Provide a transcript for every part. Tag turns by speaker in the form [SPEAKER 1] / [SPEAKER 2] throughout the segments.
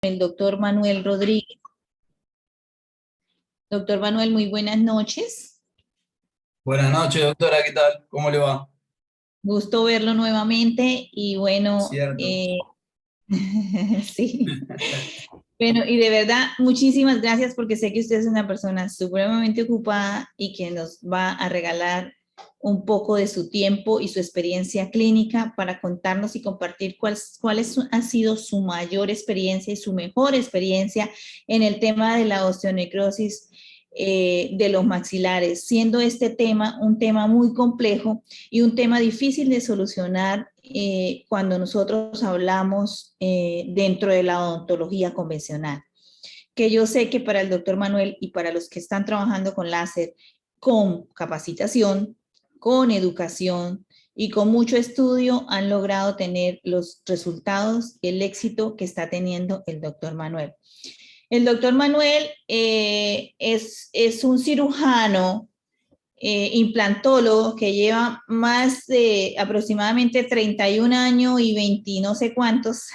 [SPEAKER 1] El doctor Manuel Rodríguez. Doctor Manuel, muy buenas noches.
[SPEAKER 2] Buenas noches, doctora, ¿qué tal? ¿Cómo le va?
[SPEAKER 1] Gusto verlo nuevamente y bueno,
[SPEAKER 2] Cierto.
[SPEAKER 1] sí. Bueno, y de verdad, muchísimas gracias porque sé que usted es una persona supremamente ocupada y que nos va a regalar un poco de su tiempo y su experiencia clínica para contarnos y compartir ha sido su mayor experiencia y su mejor experiencia en el tema de la osteonecrosis de los maxilares, siendo este tema un tema muy complejo y un tema difícil de solucionar cuando nosotros hablamos dentro de la odontología convencional. Que yo sé que para el doctor Manuel y para los que están trabajando con láser, con capacitación, con educación y con mucho estudio, han logrado tener los resultados y el éxito que está teniendo el doctor Manuel. El doctor Manuel es un cirujano implantólogo que lleva más de aproximadamente 31 años y 20 no sé cuántos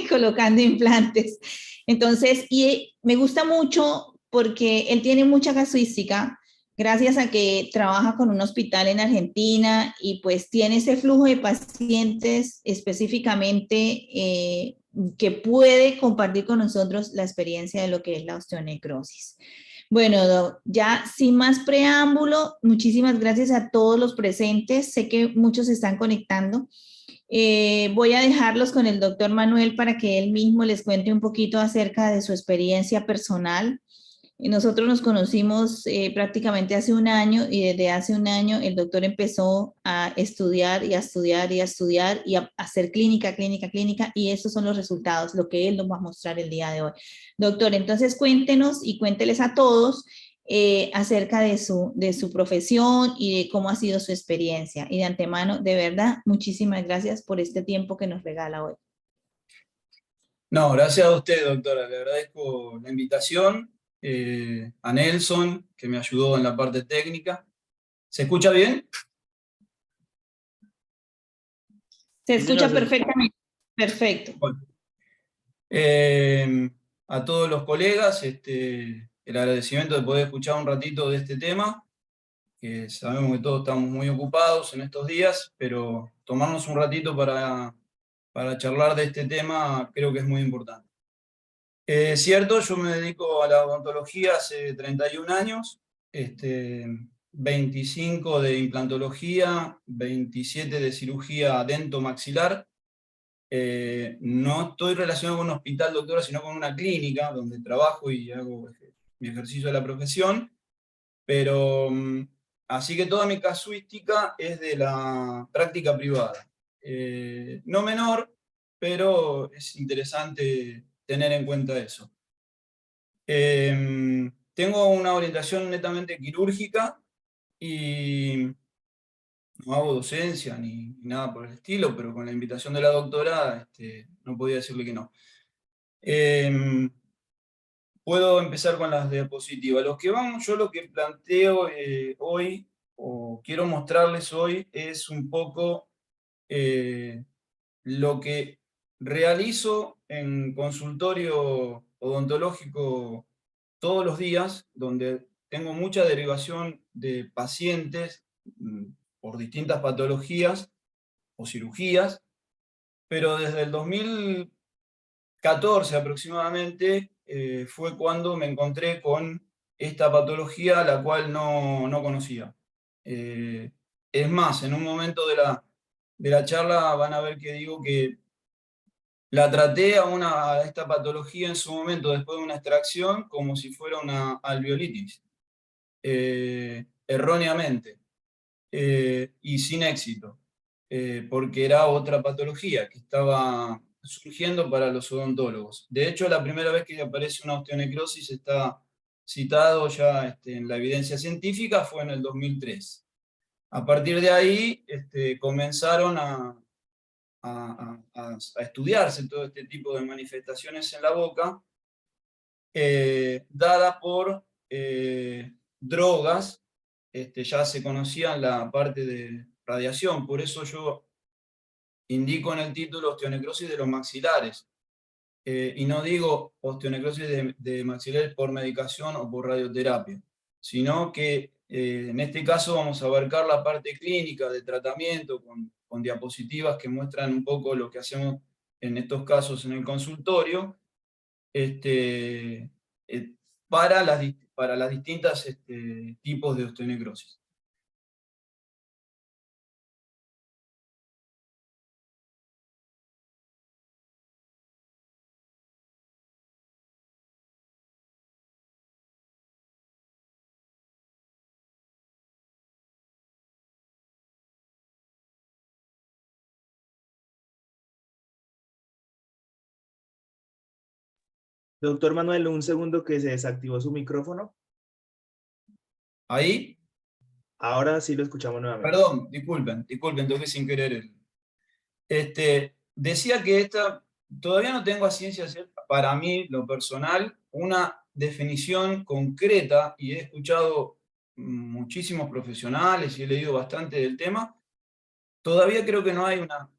[SPEAKER 1] colocando implantes. Entonces, y me gusta mucho porque él tiene mucha casuística, gracias a que trabaja con un hospital en Argentina y pues tiene ese flujo de pacientes específicamente que puede compartir con nosotros la experiencia de lo que es la osteonecrosis. Bueno, ya sin más preámbulo, muchísimas gracias a todos los presentes. Sé que muchos se están conectando. Voy a dejarlos con el doctor Manuel para que él mismo les cuente un poquito acerca de su experiencia personal. Nosotros nos conocimos prácticamente hace un año y desde hace un año el doctor empezó a estudiar y a estudiar y a estudiar y a hacer clínica, clínica, clínica y esos son los resultados, lo que él nos va a mostrar el día de hoy. Doctor, entonces cuéntenos y cuénteles a todos acerca de su profesión y de cómo ha sido su experiencia. Y de antemano, de verdad, muchísimas gracias por este tiempo que nos regala hoy.
[SPEAKER 2] No, gracias a usted, doctora. Le agradezco la invitación, a Nelson, que me ayudó en la parte técnica. ¿Se escucha bien?
[SPEAKER 1] Se
[SPEAKER 2] Sí, señor.
[SPEAKER 1] escucha perfectamente. Perfecto.
[SPEAKER 2] Bueno, eh, a todos los colegas, el agradecimiento de poder escuchar un ratito de este tema, que sabemos que todos estamos muy ocupados en estos días, pero tomarnos un ratito para charlar de este tema creo que es muy importante. Es cierto, yo me dedico a la odontología hace 31 años, 25 de implantología, 27 de cirugía dentomaxilar. No estoy relacionado con un hospital, doctora, sino con una clínica donde trabajo y hago mi ejercicio de la profesión, pero así que toda mi casuística es de la práctica privada. No menor, pero es interesante tener en cuenta eso. Tengo una orientación netamente quirúrgica y no hago docencia ni nada por el estilo, pero con la invitación de la doctora no podía decirle que no. Em, Puedo empezar con las diapositivas. Los que vamos, yo lo que planteo hoy, o quiero mostrarles hoy, es un poco eh, lo que realizo en consultorio odontológico todos los días, donde tengo mucha derivación de pacientes por distintas patologías o cirugías, pero desde el 2014 aproximadamente fue cuando me encontré con esta patología, la cual no conocía. Eh, es más, en un momento de la charla van a ver que digo que la traté a esta patología en su momento, después de una extracción, como si fuera una alveolitis, erróneamente, y sin éxito, porque era otra patología que estaba surgiendo para los odontólogos. De hecho, la primera vez que aparece una osteonecrosis está citado ya en la evidencia científica fue en el 2003. A partir de ahí comenzaron a estudiarse todo este tipo de manifestaciones en la boca, dada por drogas. Ya se conocía la parte de radiación, por eso yo indico en el título osteonecrosis de los maxilares, y no digo osteonecrosis de maxilares por medicación o por radioterapia, sino que en este caso vamos a abarcar la parte clínica de tratamiento con diapositivas que muestran un poco lo que hacemos en estos casos en el consultorio, este, para las distintas tipos de osteonecrosis.
[SPEAKER 3] Doctor Manuel, un segundo que se desactivó su micrófono.
[SPEAKER 2] Ahí,
[SPEAKER 3] Ahora sí lo escuchamos nuevamente.
[SPEAKER 2] perdón, disculpen, toqué sin querer decía que todavía no tengo a ciencia cierta, para mí, lo personal, una definición concreta, y he escuchado muchísimos profesionales y he leído bastante del tema. Todavía creo que no hay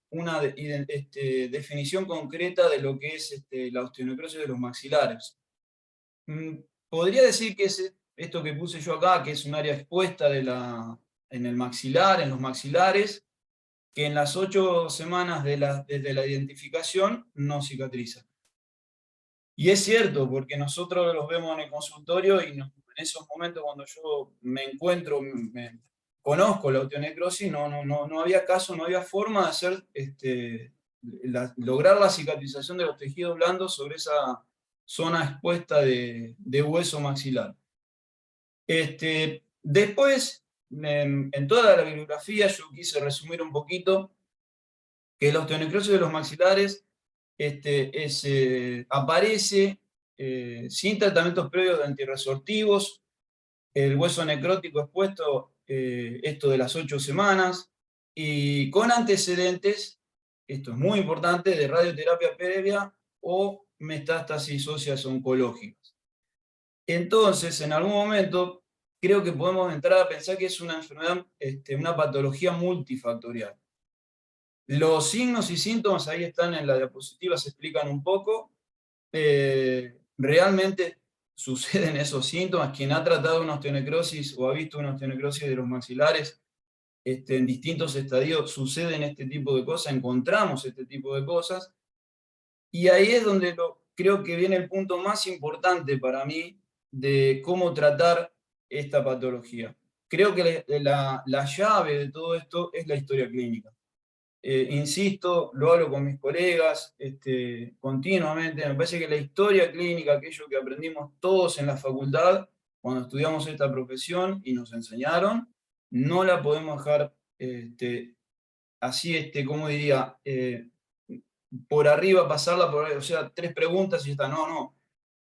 [SPEAKER 2] una definición concreta de lo que es la osteonecrosis de los maxilares. Podría decir que es esto que puse yo acá, que es un área expuesta en el maxilar, en los maxilares, que en las 8 semanas desde la identificación no cicatriza. Y es cierto, porque nosotros los vemos en el consultorio y en esos momentos cuando yo me encuentro, conozco la osteonecrosis, no había caso, no había forma de hacer, lograr la cicatrización de los tejidos blandos sobre esa zona expuesta de hueso maxilar. Después, en toda la bibliografía, yo quise resumir un poquito que la osteonecrosis de los maxilares aparece sin tratamientos previos de antirresortivos, el hueso necrótico expuesto, esto de las 8 semanas, y con antecedentes, esto es muy importante, de radioterapia previa o metástasis óseas oncológicas. Entonces, en algún momento, creo que podemos entrar a pensar que es una enfermedad, una patología multifactorial. Los signos y síntomas ahí están en la diapositiva, se explican un poco. Realmente suceden esos síntomas. Quien ha tratado una osteonecrosis o ha visto una osteonecrosis de los maxilares en distintos estadios, suceden este tipo de cosas, encontramos este tipo de cosas. Y ahí es donde creo que viene el punto más importante para mí de cómo tratar esta patología. Creo que la llave de todo esto es la historia clínica. Insisto, lo hablo con mis colegas continuamente, me parece que la historia clínica, aquello que aprendimos todos en la facultad, cuando estudiamos esta profesión y nos enseñaron, no la podemos dejar así, ¿cómo diría? Por arriba, pasarla por, o sea, 3 preguntas y ya está. No.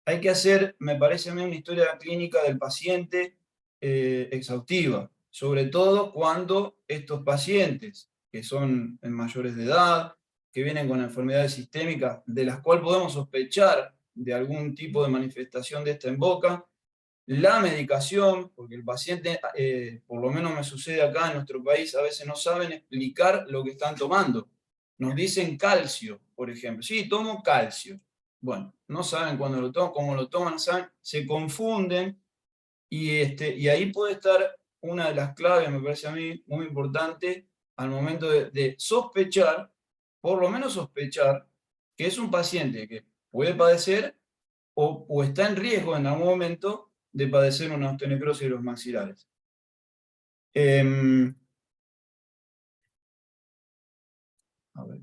[SPEAKER 2] Hay que hacer, me parece a mí, una historia clínica del paciente exhaustiva, sobre todo cuando estos pacientes, que son mayores de edad, que vienen con enfermedades sistémicas, de las cuales podemos sospechar de algún tipo de manifestación de esta en boca, la medicación, porque el paciente, por lo menos me sucede acá en nuestro país, a veces no saben explicar lo que están tomando. Nos dicen calcio, por ejemplo. Sí, tomo calcio. Bueno, no saben cuándo lo toman, cómo lo toman, saben, se confunden y ahí puede estar una de las claves, me parece a mí, muy importante al momento de sospechar, por lo menos sospechar, que es un paciente que puede padecer o está en riesgo en algún momento de padecer una osteonecrosis de los maxilares. A ver.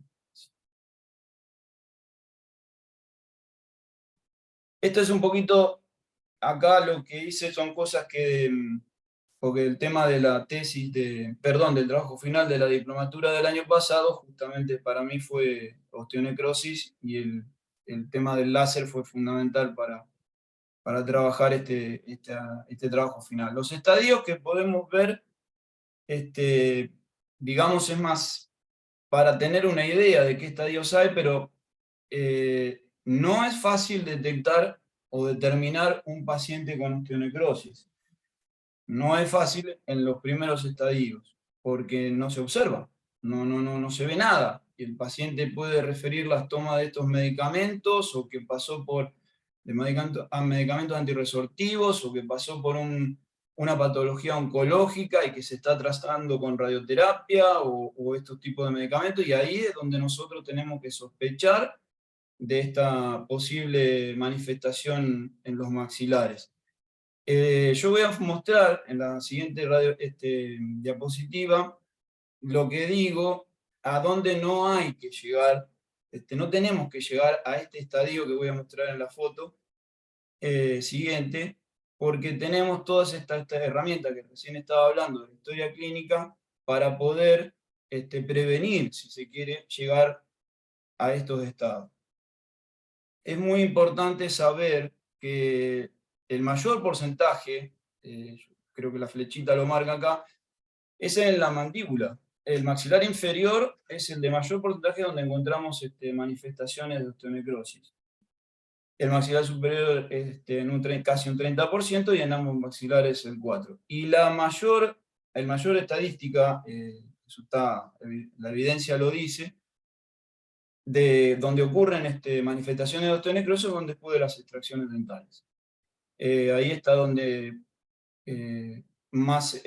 [SPEAKER 2] Esto es un poquito, acá lo que hice son cosas que, porque el tema de la tesis, del trabajo final de la diplomatura del año pasado, justamente para mí fue osteonecrosis y el tema del láser fue fundamental para trabajar este trabajo final. Los estadios que podemos ver, digamos, es más para tener una idea de qué estadios hay, pero no es fácil detectar o determinar un paciente con osteonecrosis. No es fácil en los primeros estadios, porque no se observa, no se ve nada. el paciente puede referir las tomas de estos medicamentos, o que pasó por medicamentos antirresortivos, o que pasó por una patología oncológica y que se está tratando con radioterapia o estos tipos de medicamentos, y ahí es donde nosotros tenemos que sospechar de esta posible manifestación en los maxilares. Yo voy a mostrar en la siguiente diapositiva lo que digo, a dónde no hay que llegar, no tenemos que llegar a este estadio que voy a mostrar en la foto siguiente, porque tenemos todas estas herramientas que recién estaba hablando de la historia clínica para poder prevenir, si se quiere, llegar a estos estados. Es muy importante saber que el mayor porcentaje, creo que la flechita lo marca acá, es en la mandíbula. El maxilar inferior es el de mayor porcentaje donde encontramos manifestaciones de osteonecrosis. El maxilar superior casi un 30% y en ambos maxilares el 4%. Y la mayor estadística, la evidencia lo dice, de donde ocurren manifestaciones de osteonecrosis son después de las extracciones dentales. Ahí está donde más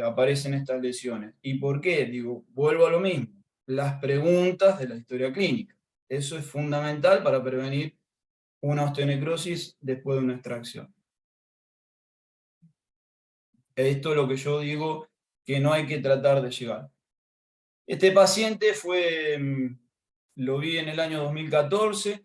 [SPEAKER 2] aparecen estas lesiones. ¿Y por qué? Digo, vuelvo a lo mismo, las preguntas de la historia clínica. Eso es fundamental para prevenir una osteonecrosis después de una extracción. Esto es lo que yo digo que no hay que tratar de llegar. Este paciente lo vi en el año 2014,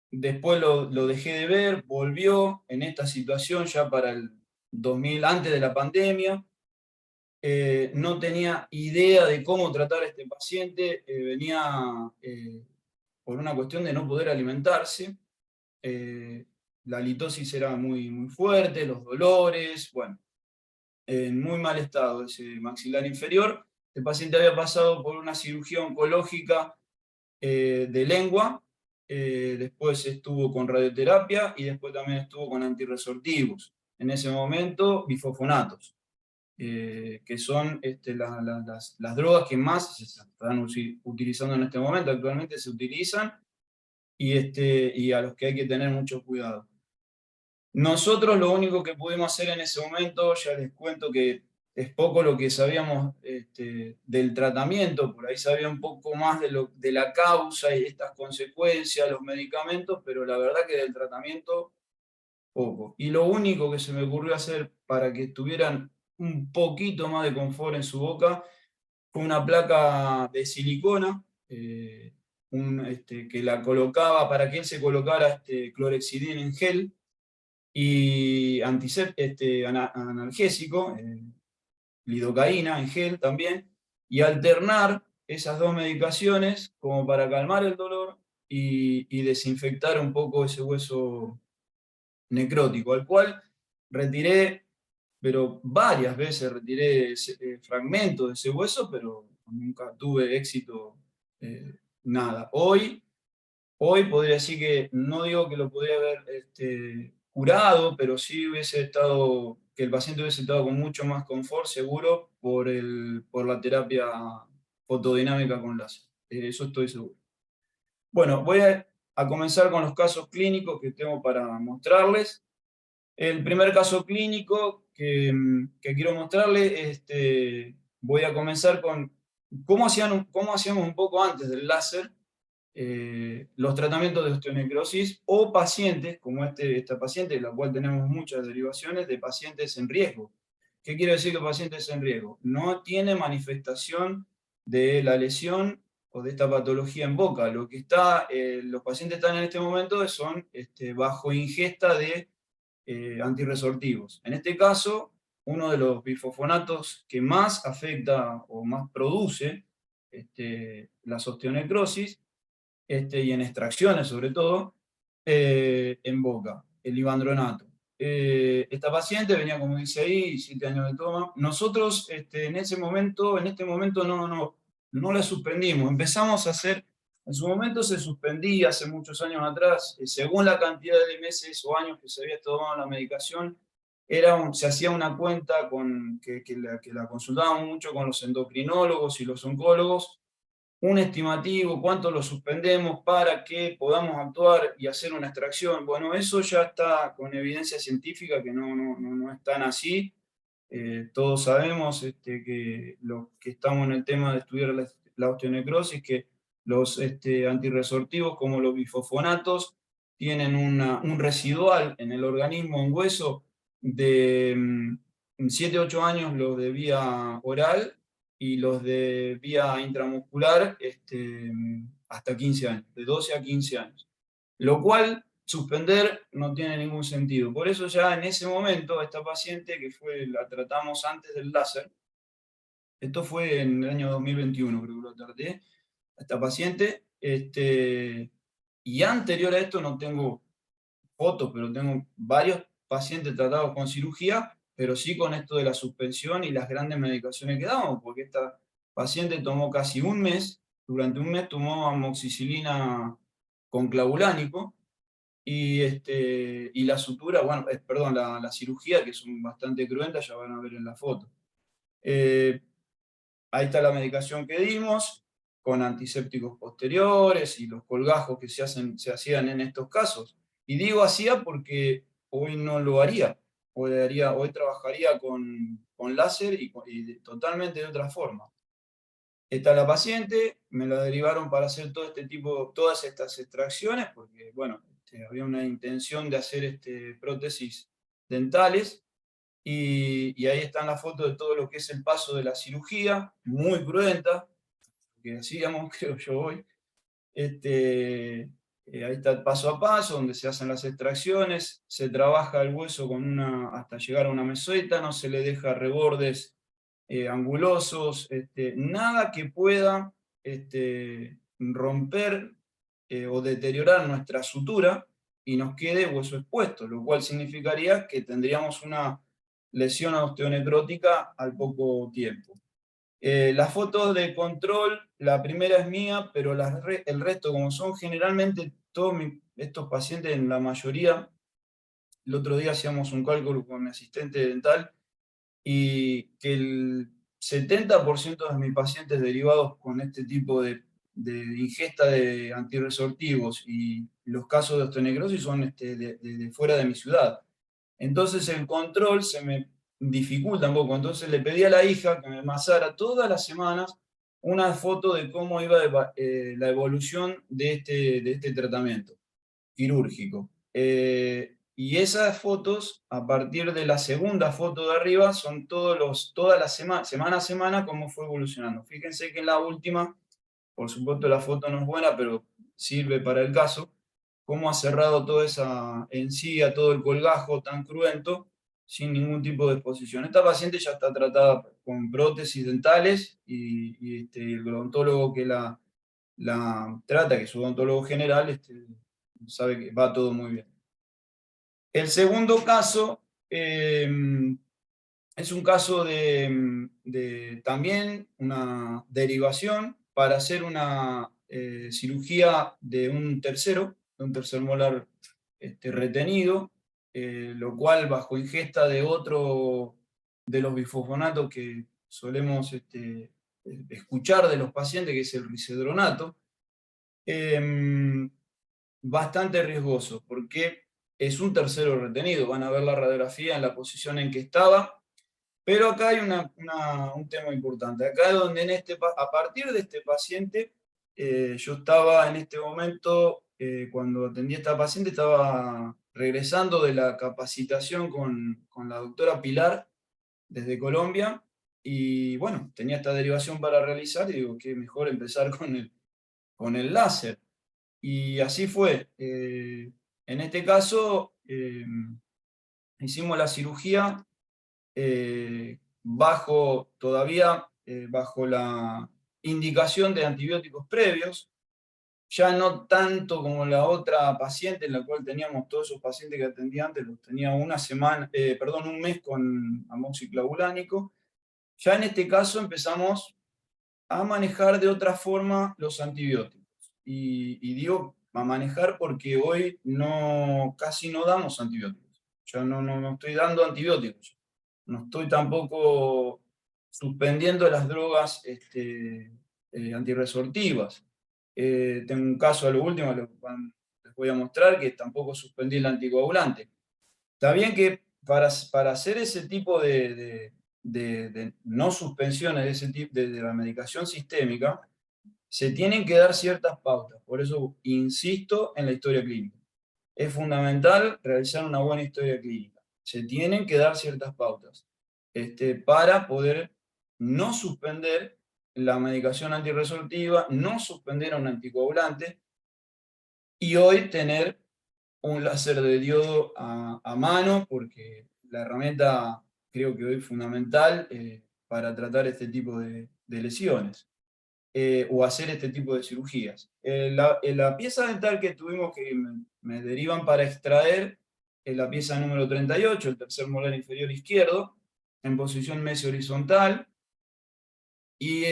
[SPEAKER 2] después lo dejé de ver, volvió en esta situación ya para el 2000, antes de la pandemia. No tenía idea de cómo tratar a este paciente, venía por una cuestión de no poder alimentarse, la litosis era muy, muy fuerte, los dolores, bueno, en muy mal estado ese maxilar inferior. El paciente había pasado por una cirugía oncológica de lengua, después estuvo con radioterapia y después también estuvo con antirresortivos. En ese momento, bifosfonatos, que son las drogas que más se están utilizando en este momento. Actualmente se utilizan y a los que hay que tener mucho cuidado. Nosotros lo único que pudimos hacer en ese momento, ya les cuento que es poco lo que sabíamos del tratamiento, por ahí sabía un poco más de la causa y estas consecuencias, los medicamentos, pero la verdad que del tratamiento poco. Y lo único que se me ocurrió hacer para que tuvieran un poquito más de confort en su boca fue una placa de silicona, que la colocaba, para que él se colocara clorexidina en gel, y analgésico, lidocaína en gel también, y alternar esas dos medicaciones como para calmar el dolor y desinfectar un poco ese hueso necrótico, al cual retiré, pero varias veces retiré fragmentos de ese hueso, pero nunca tuve éxito, nada. Hoy podría decir que, no digo que lo podría haber curado, pero sí que el paciente hubiese estado con mucho más confort, seguro, por la terapia fotodinámica con láser. Eso estoy seguro. Bueno, voy a comenzar con los casos clínicos que tengo para mostrarles. El primer caso clínico que quiero mostrarles, voy a comenzar con cómo hacíamos un poco antes del láser los tratamientos de osteonecrosis, o pacientes, como esta paciente, de la cual tenemos muchas derivaciones, de pacientes en riesgo. ¿Qué quiere decir que pacientes en riesgo? No tiene manifestación de la lesión o de esta patología en boca. Lo que los pacientes están en este momento son bajo ingesta de antirresortivos. En este caso, uno de los bifosfonatos que más afecta o más produce las osteonecrosis, y en extracciones sobre todo, en boca, el ivandronato. Esta paciente venía, como dice ahí, 7 años de toma. Nosotros en este momento no la suspendimos. Empezamos a hacer, en su momento se suspendía hace muchos años atrás, según la cantidad de meses o años que se había tomado la medicación, se hacía una cuenta que la consultábamos mucho con los endocrinólogos y los oncólogos, un estimativo, cuánto lo suspendemos para que podamos actuar y hacer una extracción. Bueno, eso ya está con evidencia científica que no es tan así. Todos sabemos que los que estamos en el tema de estudiar la osteonecrosis, que los antirresortivos como los bifosfonatos tienen un residual en el organismo, en hueso, de 7-8 años los de vía oral y los de vía intramuscular hasta 15 años, de 12 a 15 años. Lo cual, suspender no tiene ningún sentido. Por eso ya en ese momento, esta paciente la tratamos antes del láser, esto fue en el año 2021, creo que lo traté, esta paciente, y anterior a esto no tengo fotos, pero tengo varios pacientes tratados con cirugía, pero sí con esto de la suspensión y las grandes medicaciones que damos, porque esta paciente tomó casi un mes, durante un mes tomó amoxicilina con clavulánico, y la sutura, bueno, perdón, la cirugía, que son bastante cruentas, ya van a ver en la foto. Ahí está la medicación que dimos, con antisépticos posteriores y los colgajos que se hacían en estos casos. Y digo hacía porque hoy no lo haría. Hoy trabajaría con láser y totalmente de otra forma. Está la paciente, me la derivaron para hacer todas estas extracciones, porque bueno, había una intención de hacer prótesis dentales, y ahí están las fotos de todo lo que es el paso de la cirugía, muy cruenta, que hacíamos, creo yo hoy. Ahí está el paso a paso, donde se hacen las extracciones, se trabaja el hueso hasta llegar a una meseta, no se le deja rebordes angulosos, nada que pueda romper o deteriorar nuestra sutura y nos quede hueso expuesto, lo cual significaría que tendríamos una lesión osteonecrótica al poco tiempo. Las fotos de control, la primera es mía, pero el resto, como son generalmente todos estos pacientes, en la mayoría, el otro día hacíamos un cálculo con mi asistente dental, y que el 70% de mis pacientes derivados con este tipo de ingesta de antirresortivos y los casos de osteonecrosis son de fuera de mi ciudad. Entonces el control se me dificulta un poco, entonces le pedí a la hija que me pasara todas las semanas una foto de cómo iba la evolución de este tratamiento quirúrgico. Y esas fotos, a partir de la segunda foto de arriba, son todas las semana a semana, cómo fue evolucionando. Fíjense que en la última, por supuesto la foto no es buena, pero sirve para el caso, cómo ha cerrado toda esa encía, todo el colgajo tan cruento, sin ningún tipo de exposición. Esta paciente ya está tratada con prótesis dentales, y el odontólogo que la trata, que es un odontólogo general, sabe que va todo muy bien. El segundo caso es un caso de también una derivación para hacer una cirugía de un tercer molar retenido, lo cual bajo ingesta de otro de los bifosfonatos que solemos escuchar de los pacientes, que es el risedronato, bastante riesgoso, porque es un tercero retenido. Van a ver la radiografía en la posición en que estaba, pero acá hay un tema importante. Acá es donde a partir de este paciente, yo estaba en este momento, cuando atendí a esta paciente, estaba regresando de la capacitación con la doctora Pilar desde Colombia, y bueno, tenía esta derivación para realizar, y digo, qué mejor empezar con el láser. Y así fue. En este caso, hicimos la cirugía bajo la indicación de antibióticos previos, ya no tanto como la otra paciente, en la cual teníamos todos esos pacientes que atendía antes, los tenía un mes con amoxiclavulánico. Ya en este caso empezamos a manejar de otra forma los antibióticos. Y digo a manejar porque hoy casi no damos antibióticos. ya no estoy dando antibióticos, no estoy tampoco suspendiendo las drogas antirresortivas. Tengo un caso a lo último, les voy a mostrar, que tampoco suspendí el anticoagulante. Está bien que para hacer ese tipo de no suspensiones de ese tipo de la medicación sistémica, se tienen que dar ciertas pautas. Por eso insisto en la historia clínica. Es fundamental realizar una buena historia clínica. Se tienen que dar ciertas pautas para poder no suspender la medicación antirresortiva, no suspender a un anticoagulante y hoy tener un láser de diodo a mano, porque la herramienta creo que hoy es fundamental para tratar este tipo de lesiones o hacer este tipo de cirugías. La pieza dental que tuvimos que me derivan para extraer es la pieza número 38, el tercer molar inferior izquierdo, en posición medio horizontal, y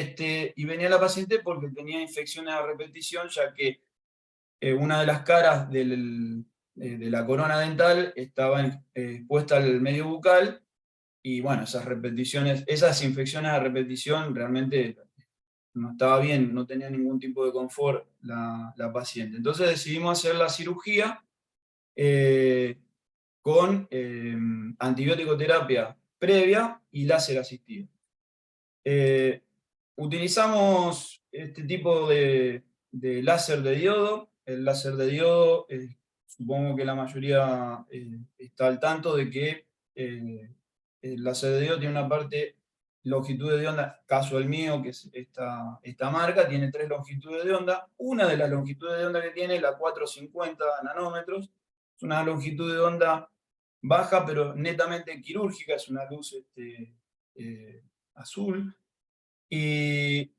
[SPEAKER 2] venía la paciente porque tenía infecciones a repetición, ya que una de las caras de la corona dental estaba expuesta al medio bucal, y bueno, esas infecciones a repetición realmente no estaba bien, no tenía ningún tipo de confort la paciente. Entonces decidimos hacer la cirugía con antibiótico terapia previa y láser asistido. Utilizamos este tipo de láser de diodo. El láser de diodo, supongo que la mayoría está al tanto de que el láser de diodo tiene una parte longitud de onda, caso el mío, que es esta marca, tiene 3 longitudes de onda. Una de las longitudes de onda que tiene es la 450 nanómetros. Es una longitud de onda baja, pero netamente quirúrgica, es una luz azul, y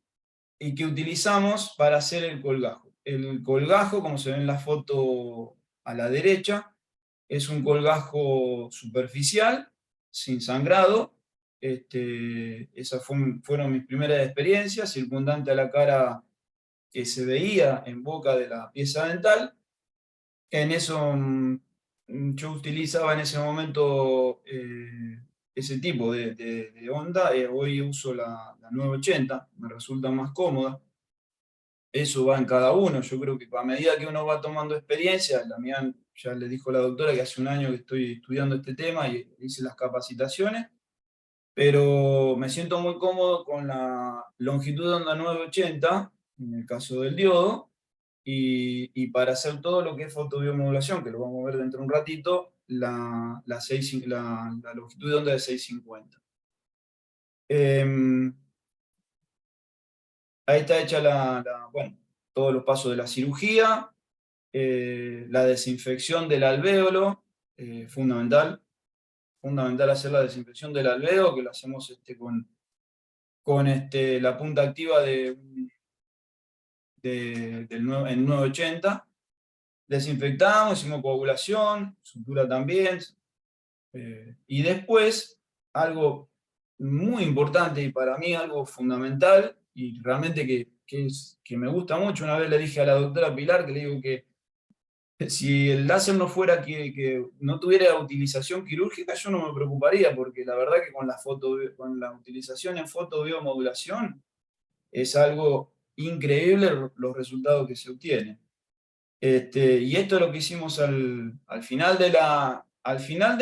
[SPEAKER 2] que utilizamos para hacer el colgajo. El colgajo, como se ve en la foto a la derecha, es un colgajo superficial, sin sangrado. Esas fueron mis primeras experiencias, circundante a la cara que se veía en boca de la pieza dental. En eso yo utilizaba en ese momento ese tipo de onda. Hoy uso la 980, me resulta más cómoda. Eso va en cada uno. Yo creo que a medida que uno va tomando experiencia, la mía ya le dijo la doctora que hace un año que estoy estudiando este tema y hice las capacitaciones, pero me siento muy cómodo con la longitud de onda 980, en el caso del diodo, y para hacer todo lo que es fotobiomodulación, que lo vamos a ver dentro de un ratito, la longitud de onda de 650. Ahí está hecha bueno, todos los pasos de la cirugía, la desinfección del alvéolo, fundamental hacer la desinfección del alvéolo, que lo hacemos con la punta activa en 980. Desinfectamos, hicimos coagulación, sutura también, y después, algo muy importante y para mí algo fundamental, y realmente que me gusta mucho, una vez le dije a la doctora Pilar, que le digo que si el láser no fuera que no tuviera utilización quirúrgica, yo no me preocuparía, porque la verdad que con la utilización en fotobiomodulación es algo increíble los resultados que se obtienen. Y esto es lo que hicimos al final de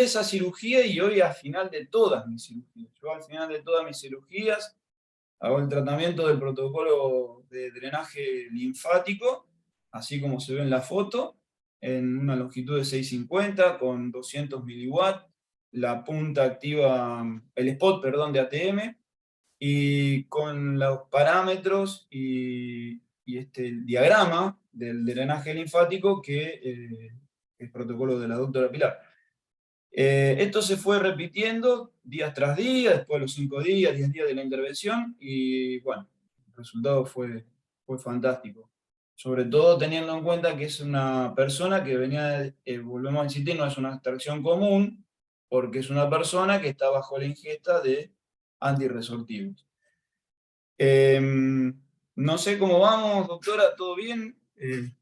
[SPEAKER 2] esa cirugía, y hoy al final de todas mis cirugías. Yo al final de todas mis cirugías hago el tratamiento del protocolo de drenaje linfático, así como se ve en la foto, en una longitud de 650 con 200 miliwatts, la punta activa, el spot, perdón, de ATM, y con los parámetros y el diagrama del drenaje linfático que el protocolo de la doctora Pilar. Esto se fue repitiendo días tras día, después de los 5 días, 10 días de la intervención, y bueno, el resultado fue fantástico. Sobre todo teniendo en cuenta que es una persona que venía, volvemos a insistir, no es una extracción común, porque es una persona que está bajo la ingesta de antirresortivos. No sé cómo vamos, doctora, ¿todo bien? ¿Qué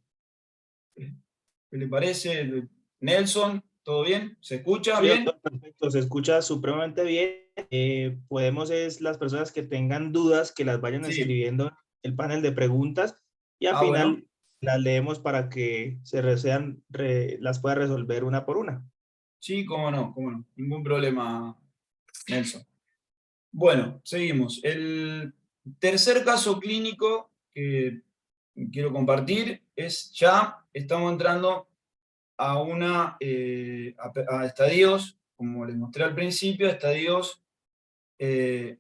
[SPEAKER 2] le parece? Nelson, ¿Todo bien? ¿Se escucha
[SPEAKER 3] Sí,
[SPEAKER 2] bien?
[SPEAKER 3] doctor, perfecto, se escucha supremamente bien. Podemos es las personas que tengan dudas que las vayan
[SPEAKER 2] Sí.
[SPEAKER 3] escribiendo en el panel de preguntas y al
[SPEAKER 2] Bueno.
[SPEAKER 3] final las leemos para que las pueda resolver una por una.
[SPEAKER 2] Sí, cómo no, cómo no. Ningún problema, Nelson. Bueno, seguimos. El tercer caso clínico que quiero compartir es ya estamos entrando a a estadios, como les mostré al principio, estadios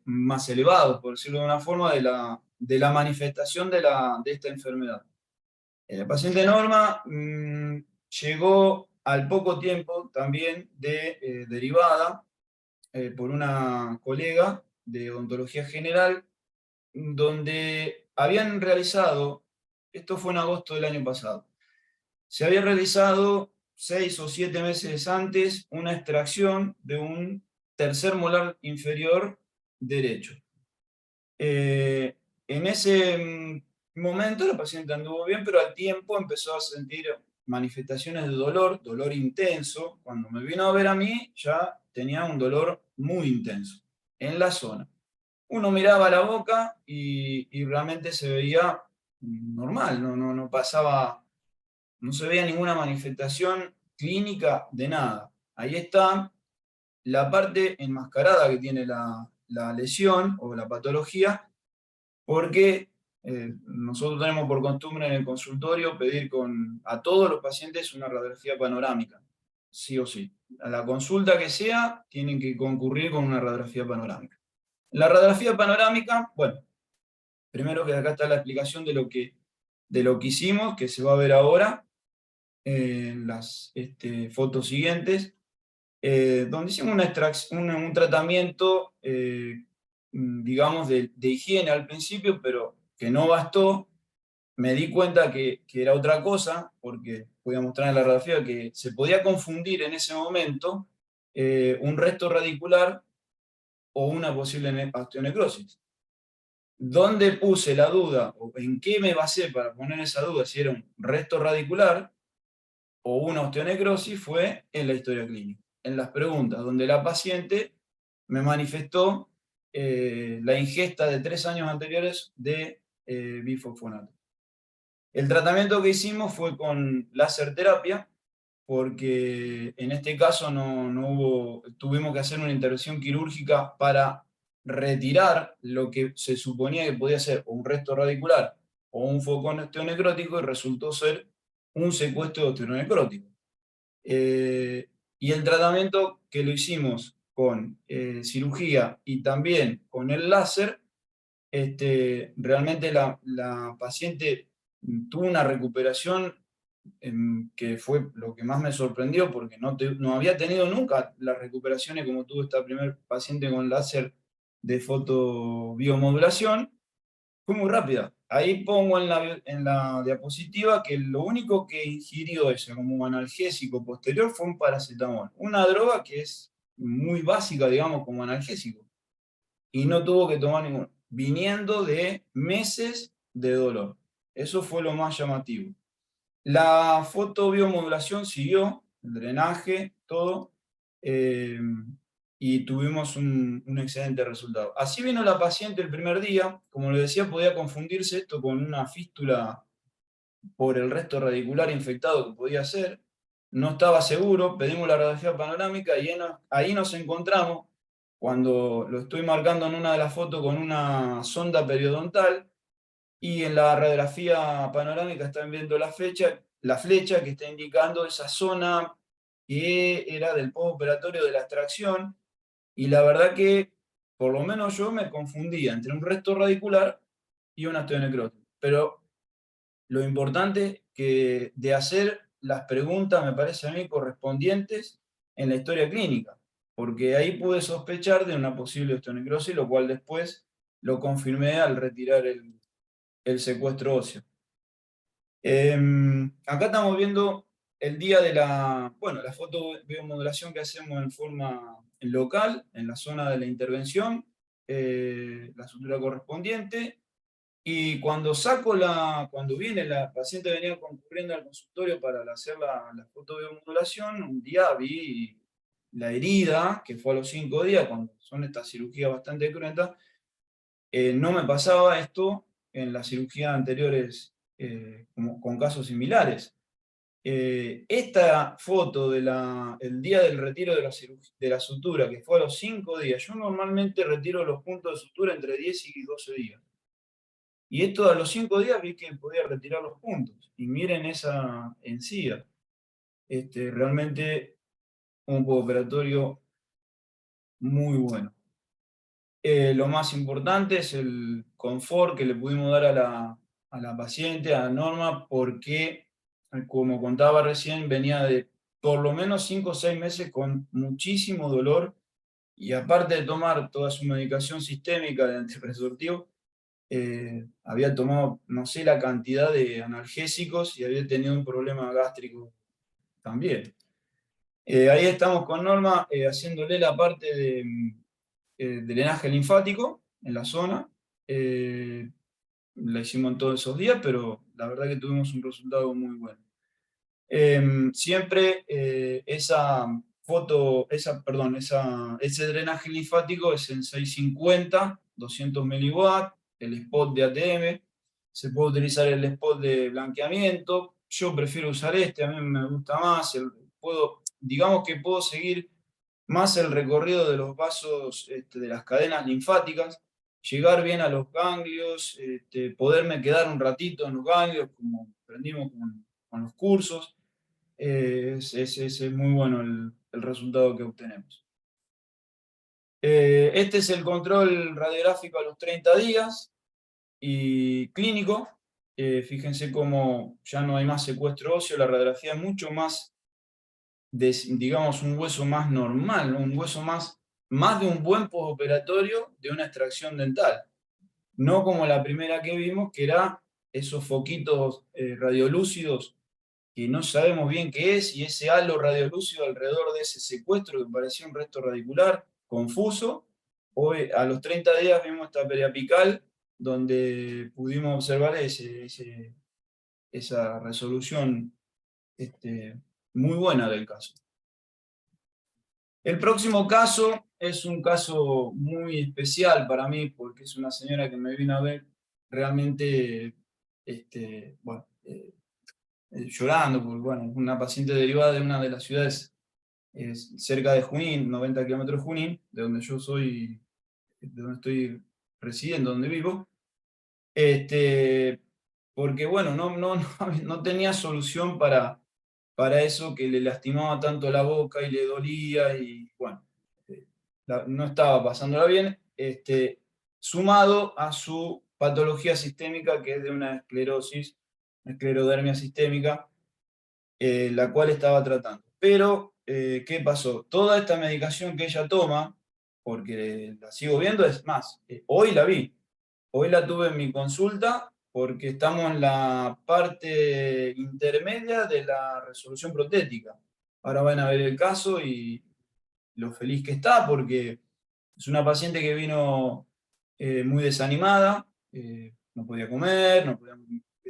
[SPEAKER 2] más elevados, por decirlo de una forma, de la manifestación de esta enfermedad. La paciente Norma llegó al poco tiempo también derivada por una colega de odontología general, donde habían realizado, esto fue en agosto del año pasado, se había realizado 6 o 7 meses antes una extracción de un tercer molar inferior derecho. En ese momento la paciente anduvo bien, pero al tiempo empezó a sentir manifestaciones de dolor, dolor intenso. Cuando me vino a ver a mí ya tenía un dolor muy intenso en la zona. Uno miraba la boca y realmente se veía normal, no pasaba, no se veía ninguna manifestación clínica de nada. Ahí está la parte enmascarada que tiene la lesión o la patología, porque nosotros tenemos por costumbre en el consultorio pedir a todos los pacientes una radiografía panorámica, sí o sí. A la consulta que sea, tienen que concurrir con una radiografía panorámica. La radiografía panorámica, bueno, primero que acá está la explicación de lo que hicimos, que se va a ver ahora en las fotos siguientes, donde hicimos un tratamiento, digamos, de higiene al principio, pero que no bastó. Me di cuenta que era otra cosa, porque podía mostrar en la radiografía que se podía confundir en ese momento un resto radicular o una posible osteonecrosis. ¿Dónde puse la duda, o en qué me basé para poner esa duda, si era un resto radicular o una osteonecrosis? Fue en la historia clínica, en las preguntas, donde la paciente me manifestó la ingesta de 3 años anteriores de bifosfonato. El tratamiento que hicimos fue con láser terapia, porque en este caso tuvimos que hacer una intervención quirúrgica para retirar lo que se suponía que podía ser un resto radicular o un foco osteonecrótico, y resultó ser un secuestro osteonecrótico. Y el tratamiento que lo hicimos con cirugía y también con el láser, realmente la paciente tuvo una recuperación que fue lo que más me sorprendió, porque no había tenido nunca las recuperaciones como tuvo esta primer paciente con láser de fotobiomodulación. Fue muy rápida. Ahí pongo en la diapositiva que lo único que ingirió ella como analgésico posterior fue un paracetamol, una droga que es muy básica, digamos, como analgésico, y no tuvo que tomar ninguno, viniendo de meses de dolor. Eso fue lo más llamativo. La fotobiomodulación siguió, el drenaje, todo, eh, y tuvimos un excelente resultado. Así vino la paciente el primer día. Como les decía, podía confundirse esto con una fístula por el resto radicular infectado que podía ser. No estaba seguro, pedimos la radiografía panorámica y ahí nos encontramos, cuando lo estoy marcando en una de las fotos con una sonda periodontal, y en la radiografía panorámica están viendo la flecha que está indicando esa zona que era del postoperatorio de la extracción, y la verdad que por lo menos yo me confundía entre un resto radicular y una osteonecrosis. Pero lo importante que de hacer las preguntas, me parece a mí, correspondientes en la historia clínica, porque ahí pude sospechar de una posible osteonecrosis, lo cual después lo confirmé al retirar el secuestro óseo. Acá estamos viendo el día de la fotobiomodulación que hacemos en forma local, en la zona de la intervención, la sutura correspondiente, Y cuando viene la paciente venía concurriendo al consultorio para hacer la fotobiomodulación, un día vi la herida, que fue a los 5 días, cuando son estas cirugías bastante cruentas. No me pasaba esto en las cirugías anteriores con casos similares. Esta foto el día del retiro de la sutura, que fue a los 5 días, yo normalmente retiro los puntos de sutura entre 10 y 12 días. Y esto a los 5 días vi que podía retirar los puntos. Y miren esa encía. Realmente un postoperatorio muy bueno. Lo más importante es el confort que le pudimos dar a la paciente, a Norma, porque, como contaba recién, venía de por lo menos 5 o 6 meses con muchísimo dolor, y aparte de tomar toda su medicación sistémica de antiresortivo, había tomado, no sé la cantidad de analgésicos y había tenido un problema gástrico también. Ahí estamos con Norma haciéndole la parte de drenaje linfático en la zona. La hicimos en todos esos días, pero la verdad que tuvimos un resultado muy bueno. Siempre ese drenaje linfático es en 650, 200 miliwatts, el spot de ATM, se puede utilizar el spot de blanqueamiento. Yo prefiero usar a mí me gusta más, digamos que puedo seguir más el recorrido de los vasos, de las cadenas linfáticas, llegar bien a los ganglios, poderme quedar un ratito en los ganglios, como aprendimos con los cursos. Es muy bueno el resultado que obtenemos. Este es el control radiográfico a los 30 días y clínico. Fíjense cómo ya no hay más secuestro óseo, la radiografía es mucho más, digamos, un hueso más normal, ¿no? Un hueso más de un buen postoperatorio de una extracción dental. No como la primera que vimos, que era esos foquitos radiolúcidos que no sabemos bien qué es, y ese halo radiolúcido alrededor de ese secuestro que parecía un resto radicular confuso. Hoy, a los 30 días, vimos esta periapical, donde pudimos observar esa resolución muy buena del caso. El próximo caso es un caso muy especial para mí, porque es una señora que me vino a ver realmente, llorando, porque bueno, es una paciente derivada de una de las ciudades cerca de Junín, 90 kilómetros de Junín, de donde yo soy, de donde estoy residiendo, donde vivo, porque bueno, no tenía solución para eso que le lastimaba tanto la boca y le dolía, y bueno, no estaba pasándola bien, sumado a su patología sistémica, que es de una esclerosis, una esclerodermia sistémica, la cual estaba tratando. Pero, ¿qué pasó? Toda esta medicación que ella toma, porque la sigo viendo, es más, hoy la vi, hoy la tuve en mi consulta, porque estamos en la parte intermedia de la resolución protética. Ahora van a ver el caso y lo feliz que está, porque es una paciente que vino muy desanimada, no podía comer, no podía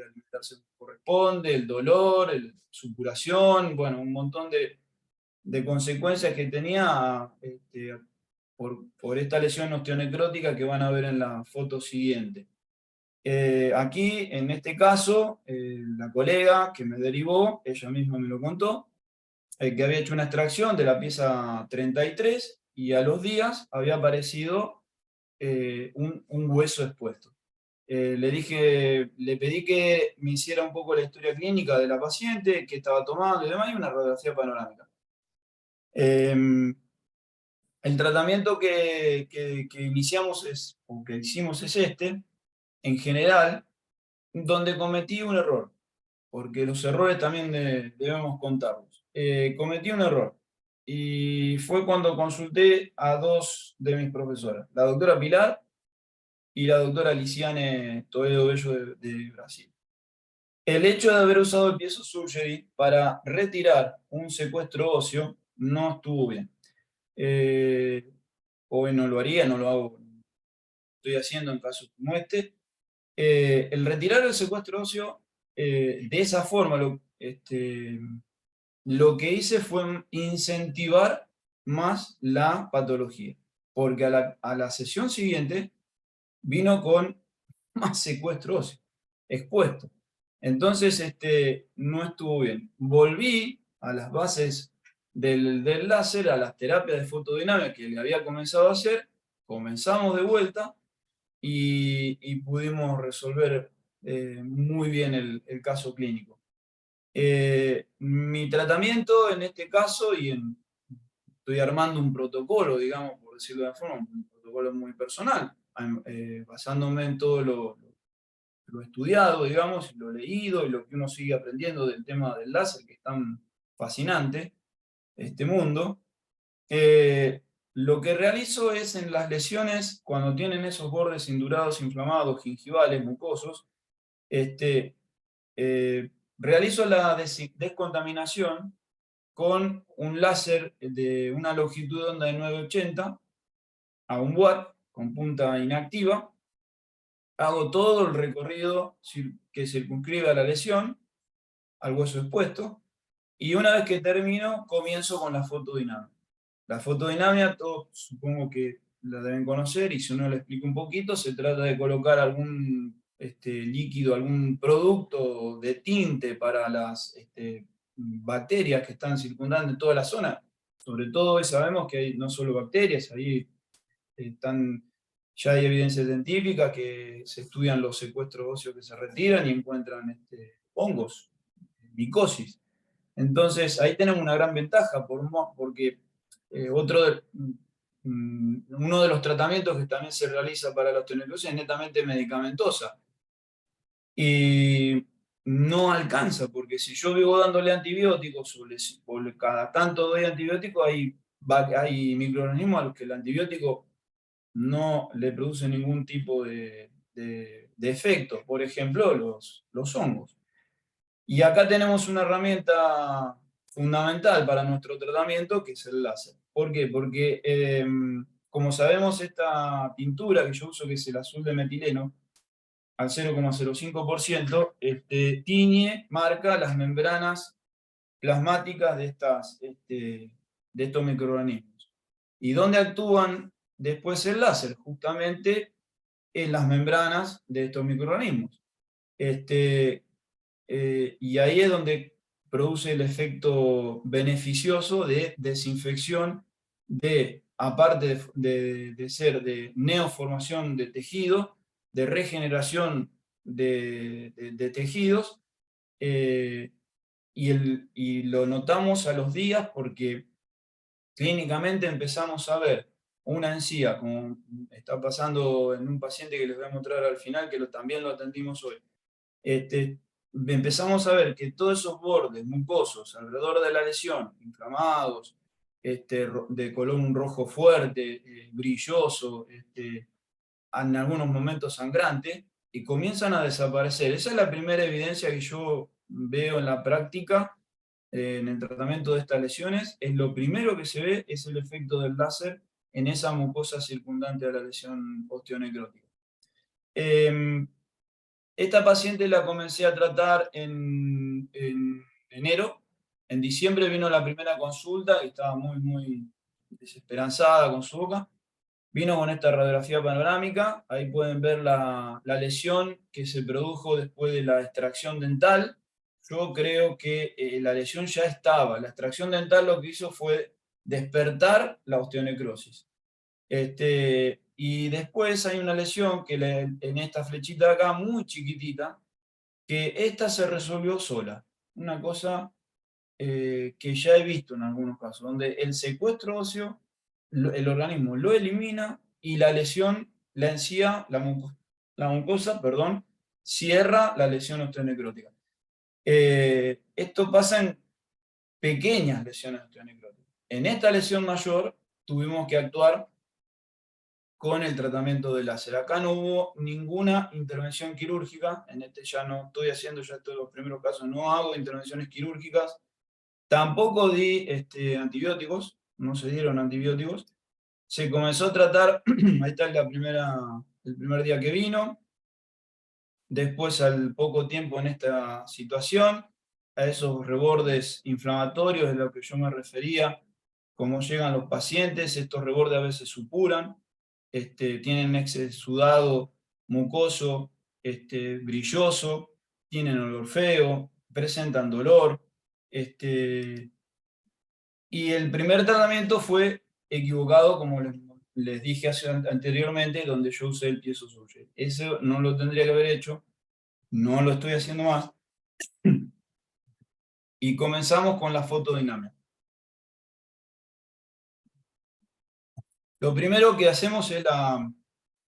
[SPEAKER 2] alimentarse como corresponde, el dolor, supuración, bueno, un montón de consecuencias que tenía por esta lesión osteonecrótica que van a ver en la foto siguiente. Aquí, en este caso, la colega que me derivó, ella misma me lo contó, que había hecho una extracción de la pieza 33 y a los días había aparecido un hueso expuesto. Le pedí que me hiciera un poco la historia clínica de la paciente, que estaba tomando y demás, y una radiografía panorámica. El tratamiento que iniciamos o que hicimos es en general, donde cometí un error, porque los errores también debemos contarlos. Cometí un error, y fue cuando consulté a dos de mis profesoras, la doctora Pilar y la doctora Lisiane Toledo Bello de Brasil. El hecho de haber usado el piezo surgery para retirar un secuestro óseo no estuvo bien. Hoy no lo haría, no lo hago, estoy haciendo en casos como este. El retirar el secuestro óseo de esa forma, lo que hice fue incentivar más la patología, porque a la sesión siguiente vino con más secuestro óseo, expuesto. Entonces, no estuvo bien. Volví a las bases del láser, a las terapias de fotodinámica que le había comenzado a hacer, comenzamos de vuelta y pudimos resolver muy bien el caso clínico. Mi tratamiento en este caso, estoy armando un protocolo, digamos, por decirlo de alguna forma, un protocolo muy personal, basándome en todo lo estudiado, digamos, lo leído y lo que uno sigue aprendiendo del tema del láser, que es tan fascinante, este mundo. Lo que realizo es en las lesiones, cuando tienen esos bordes indurados, inflamados, gingivales, mucosos, realizo la descontaminación con un láser de una longitud de onda de 980 a 1 watt, con punta inactiva. Hago todo el recorrido que circunscribe a la lesión, al hueso expuesto, y una vez que termino, comienzo con la fotodinámica. La fotodinámica, todos supongo que la deben conocer, y si uno le explica un poquito, se trata de colocar algún líquido, algún producto de tinte para las bacterias que están circundando en toda la zona. Sobre todo hoy sabemos que hay no solo bacterias, ahí ya hay evidencia científica que se estudian los secuestros óseos que se retiran y encuentran hongos, micosis. Entonces ahí tenemos una gran ventaja porque uno de los tratamientos que también se realiza para la osteonecrosis es netamente medicamentosa. Y no alcanza, porque si yo vivo dándole antibióticos o cada tanto doy antibióticos, hay microorganismos a los que el antibiótico no le produce ningún tipo de efecto, por ejemplo, los hongos. Y acá tenemos una herramienta fundamental para nuestro tratamiento, que es el láser. ¿Por qué? Porque, como sabemos, esta pintura que yo uso, que es el azul de metileno, al 0,05%, tiñe, marca las membranas plasmáticas de estos microorganismos. ¿Y dónde actúan después el láser? Justamente en las membranas de estos microorganismos. Y ahí es donde produce el efecto beneficioso de desinfección, aparte de ser de neoformación de tejido, de regeneración de tejidos, y lo notamos a los días porque clínicamente empezamos a ver una encía, como está pasando en un paciente que les voy a mostrar al final, que también lo atendimos hoy. Empezamos a ver que todos esos bordes mucosos alrededor de la lesión, inflamados, de color rojo fuerte, brilloso, en algunos momentos sangrante, y comienzan a desaparecer. Esa es la primera evidencia que yo veo en la práctica, en el tratamiento de estas lesiones. Es lo primero que se ve, es el efecto del láser en esa mucosa circundante a la lesión osteonecrótica. Esta paciente la comencé a tratar en enero. En diciembre vino la primera consulta y estaba muy, muy desesperanzada con su boca. Vino con esta radiografía panorámica. Ahí pueden ver la lesión que se produjo después de la extracción dental. Yo creo que la lesión ya estaba. La extracción dental lo que hizo fue despertar la osteonecrosis. Y después hay una lesión que en esta flechita de acá, muy chiquitita, que esta se resolvió sola. Una cosa que ya he visto en algunos casos, donde el secuestro óseo, el organismo lo elimina y la lesión, la encía, la mucosa, perdón, cierra la lesión osteonecrótica. Esto pasa en pequeñas lesiones osteonecróticas. En esta lesión mayor tuvimos que actuar con el tratamiento de láser. Acá no hubo ninguna intervención quirúrgica, en ya no estoy haciendo, ya estos los primeros casos, no hago intervenciones quirúrgicas, tampoco di antibióticos, no se dieron antibióticos, se comenzó a tratar, ahí está el primer día que vino, después al poco tiempo en esta situación, a esos rebordes inflamatorios de lo que yo me refería, cómo llegan los pacientes, estos rebordes a veces supuran, tienen exudado mucoso, brilloso, tienen olor feo, presentan dolor, y el primer tratamiento fue equivocado, como les dije anteriormente, donde yo usé el piezo suyo. Eso no lo tendría que haber hecho, no lo estoy haciendo más. Y comenzamos con la fotodinámica. Lo primero que hacemos es la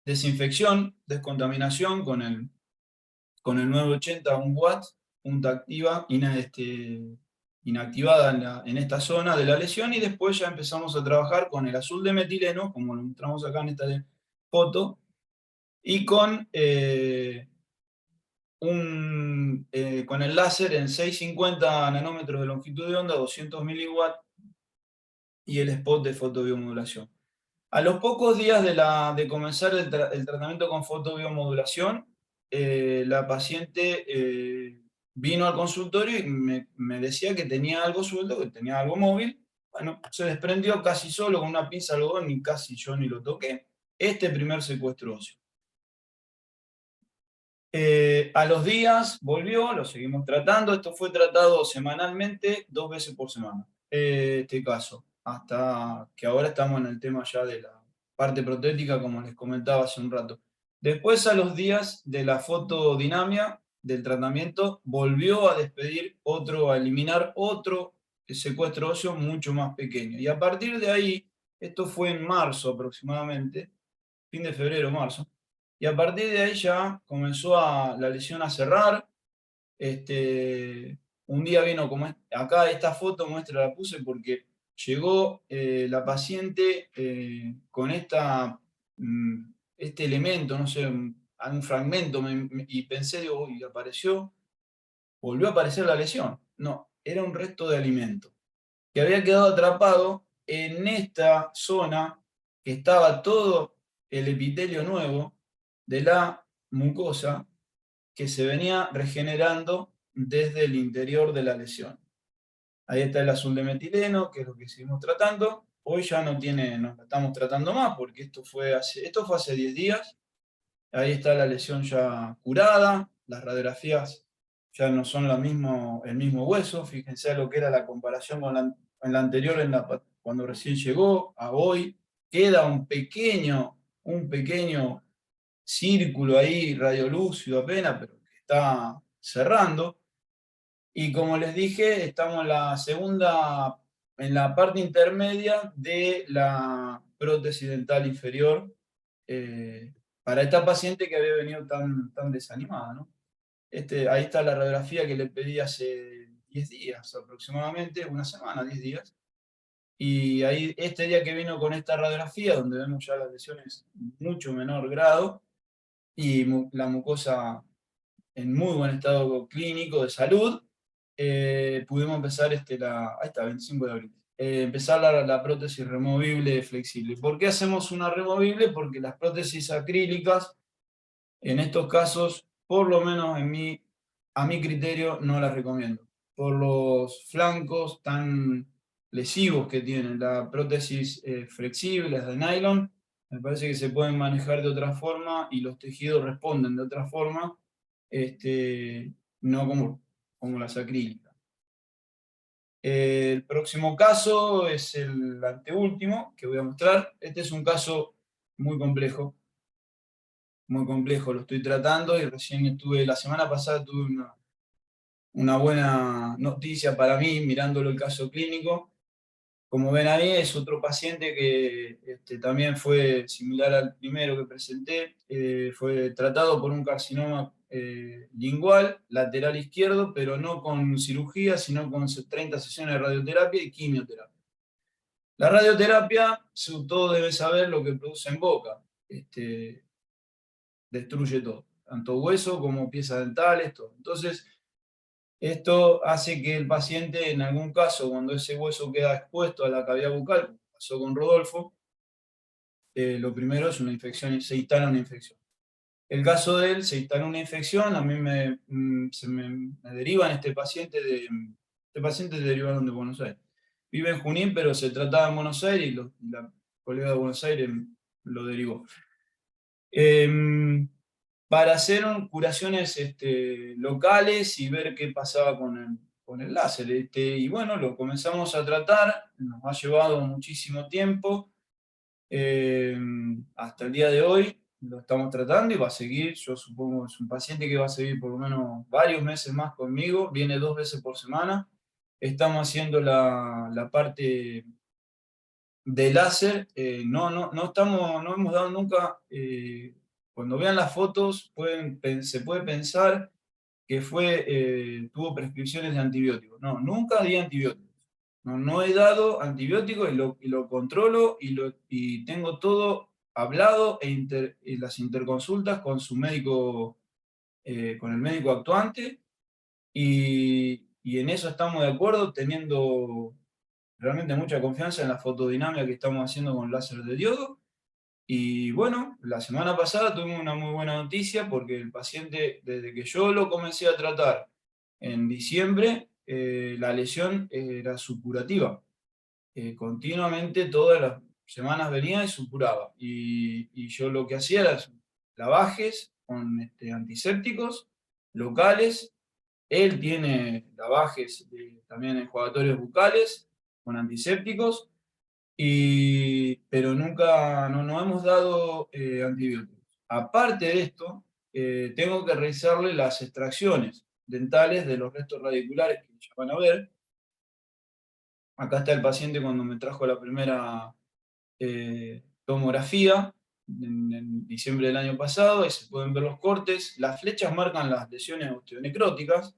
[SPEAKER 2] desinfección, descontaminación con el 980 1 watt, punta activa, inactivada en esta zona de la lesión, y después ya empezamos a trabajar con el azul de metileno, como lo mostramos acá en esta foto, y con el láser en 650 nanómetros de longitud de onda, 200 miliwatts, y el spot de fotobiomodulación. A los pocos días de comenzar el tratamiento con fotobiomodulación, la paciente vino al consultorio y me decía que tenía algo suelto, que tenía algo móvil. Bueno, se desprendió casi solo con una pinza de algodón, y casi yo ni lo toqué. Este primer secuestro óseo. A los días volvió, lo seguimos tratando. Esto fue tratado semanalmente, 2 veces por semana, este caso, hasta que ahora estamos en el tema ya de la parte protética, como les comentaba hace un rato. Después, a los días de la fotodinamia del tratamiento, volvió a a eliminar otro secuestro óseo mucho más pequeño. Y a partir de ahí, esto fue en marzo aproximadamente, fin de febrero, marzo, y a partir de ahí ya comenzó la lesión a cerrar. Un día vino, como acá esta foto muestra, la puse porque llegó la paciente con este elemento, no sé, un fragmento, y pensé, digo, uy, apareció, volvió a aparecer la lesión. No, era un resto de alimento que había quedado atrapado en esta zona, que estaba todo el epitelio nuevo de la mucosa, que se venía regenerando desde el interior de la lesión. Ahí está el azul de metileno, que es lo que seguimos tratando. Hoy ya no lo estamos tratando más, porque esto fue hace 10 días. Ahí está la lesión ya curada, las radiografías ya no son el mismo hueso. Fíjense lo que era la comparación con la anterior, cuando recién llegó, a hoy. Queda un pequeño círculo ahí radiolúcido apenas, pero que está cerrando. Y como les dije, estamos en la parte intermedia de la prótesis dental inferior, para esta paciente que había venido tan desanimada, ¿no? Ahí está la radiografía que le pedí hace 10 días aproximadamente, una semana, 10 días. Y ahí, este día que vino con esta radiografía, donde vemos ya las lesiones mucho menor grado, y la mucosa en muy buen estado clínico de salud, pudimos empezar ahí está, 25 de abril, empezar la prótesis removible flexible. ¿Por qué hacemos una removible? Porque las prótesis acrílicas, en estos casos, por lo menos a mi criterio, no las recomiendo, por los flancos tan lesivos que tienen. La prótesis flexible de nylon, me parece que se pueden manejar de otra forma y los tejidos responden de otra forma, no como las acrílicas. El próximo caso es el anteúltimo que voy a mostrar. Este es un caso muy complejo, lo estoy tratando, y recién la semana pasada tuve una buena noticia para mí mirándolo el caso clínico. Como ven ahí, es otro paciente que también fue similar al primero que presenté. Fue tratado por un carcinoma lingual, lateral izquierdo, pero no con cirugía, sino con 30 sesiones de radioterapia y quimioterapia. La radioterapia, todos deben saber lo que produce en boca. Destruye todo, tanto hueso como piezas dentales, todo. Entonces, esto hace que el paciente, en algún caso, cuando ese hueso queda expuesto a la cavidad bucal, como pasó con Rodolfo, lo primero es una infección, se instala una infección. El caso de él, se instaló una infección, a mí me derivan este paciente derivaron de Buenos Aires. Vive en Junín, pero se trataba en Buenos Aires y la colega de Buenos Aires lo derivó. Para hacer curaciones locales y ver qué pasaba con el láser. Y bueno, lo comenzamos a tratar, nos ha llevado muchísimo tiempo, hasta el día de hoy lo estamos tratando y va a seguir, yo supongo, es un paciente que va a seguir por lo menos varios meses más conmigo, viene 2 veces por semana, estamos haciendo la parte de láser, no hemos dado nunca, cuando vean las fotos se puede pensar que tuvo prescripciones de antibióticos. No, nunca di antibióticos. No he dado antibióticos y lo controlo y tengo todo hablado y las interconsultas con su médico, con el médico actuante y en eso estamos de acuerdo, teniendo realmente mucha confianza en la fotodinámica que estamos haciendo con láser de diodo. Y bueno, la semana pasada tuvimos una muy buena noticia porque el paciente, desde que yo lo comencé a tratar en diciembre, la lesión era supurativa. Continuamente, todas las semanas venía y supuraba. Y yo lo que hacía era lavajes con antisépticos locales. Él tiene lavajes también enjuagatorios bucales con antisépticos, pero nunca, no hemos dado antibióticos. Aparte de esto, tengo que realizarle las extracciones dentales de los restos radiculares que ya van a ver. Acá está el paciente cuando me trajo la primera tomografía en diciembre del año pasado, y se pueden ver los cortes. Las flechas marcan las lesiones osteonecróticas.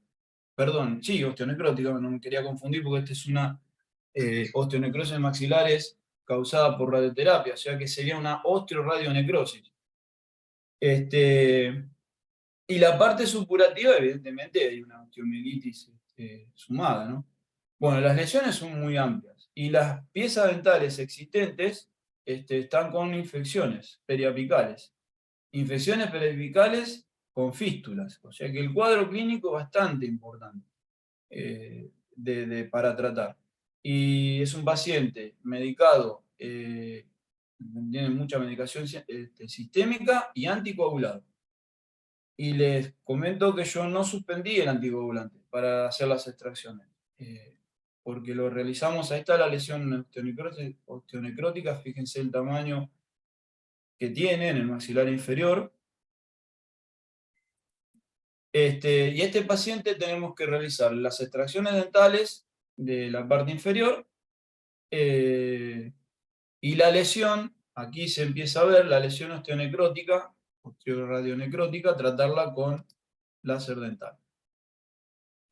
[SPEAKER 2] Perdón, sí, osteonecrótica, no me quería confundir porque esta es una osteonecrosis maxilares causada por radioterapia, o sea que sería una osteoradionecrosis. Y la parte supurativa, evidentemente, hay una osteomielitis sumada, ¿no? Bueno, las lesiones son muy amplias y las piezas dentales existentes están con infecciones periapicales. Infecciones periapicales con fístulas, o sea que el cuadro clínico es bastante importante para tratar. Y es un paciente medicado, tiene mucha medicación sistémica y anticoagulado. Y les comento que yo no suspendí el anticoagulante para hacer las extracciones, porque lo realizamos, ahí está la lesión osteonecrótica, fíjense el tamaño que tiene en el maxilar inferior. Y este paciente tenemos que realizar las extracciones dentales de la parte inferior, y la lesión, aquí se empieza a ver la lesión osteonecrótica, osteoradionecrótica, tratarla con láser dental.